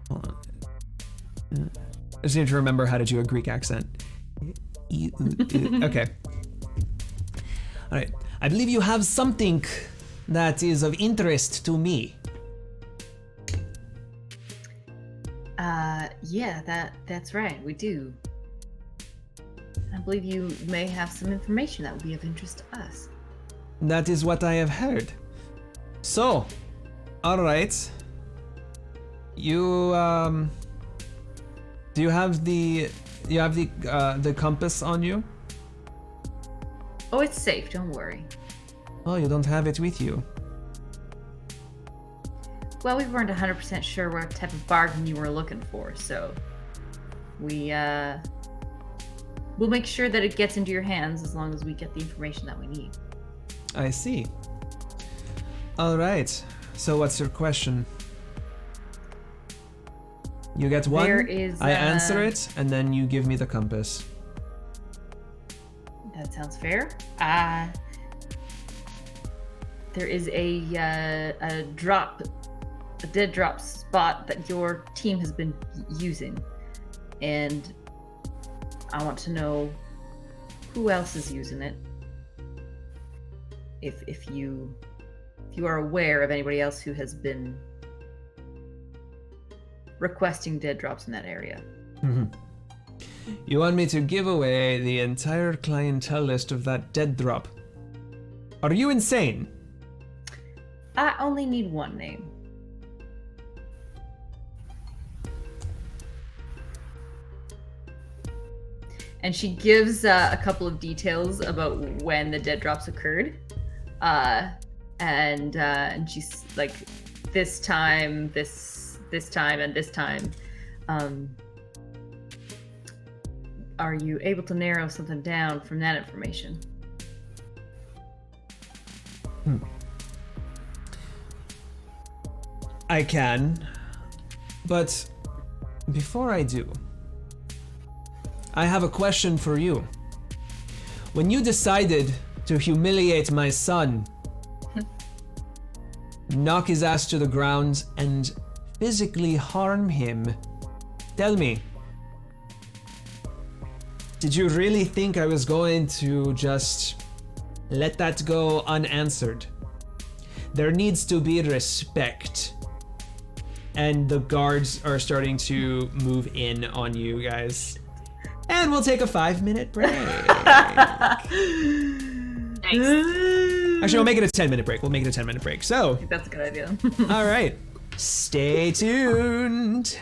Hold on. I just need to remember how to do a Greek accent. Okay. All right. I believe you have something that is of interest to me. Yeah, that's right. We do. I believe you may have some information that would be of interest to us. That is what I have heard. So, all right. You do you have the compass on you? Oh, it's safe. Don't worry. Oh, you don't have it with you. Well, we weren't 100% sure what type of bargain you were looking for, so we'll make sure that it gets into your hands as long as we get the information that we need. I see. All right. So what's your question? You get one, There is, I answer it, and then you give me the compass. That sounds fair. There is a dead drop spot that your team has been using, and I want to know who else is using it. If you are aware of anybody else who has been requesting dead drops in that area. You want me to give away the entire clientele list of that dead drop? Are you insane? I only need one name. And she gives a couple of details about when the dead drops occurred, and she's like, this time, this time, and this time. Are you able to narrow something down from that information? I can, but before I do, I have a question for you. When you decided to humiliate my son, knock his ass to the ground, and physically harm him, tell me, did you really think I was going to just let that go unanswered? There needs to be respect. And the guards are starting to move in on you guys. And we'll take a 5-minute break. Nice. Actually, we'll make it a 10-minute break. We'll make it a 10-minute break. So, I think that's a good idea. all right. Stay tuned.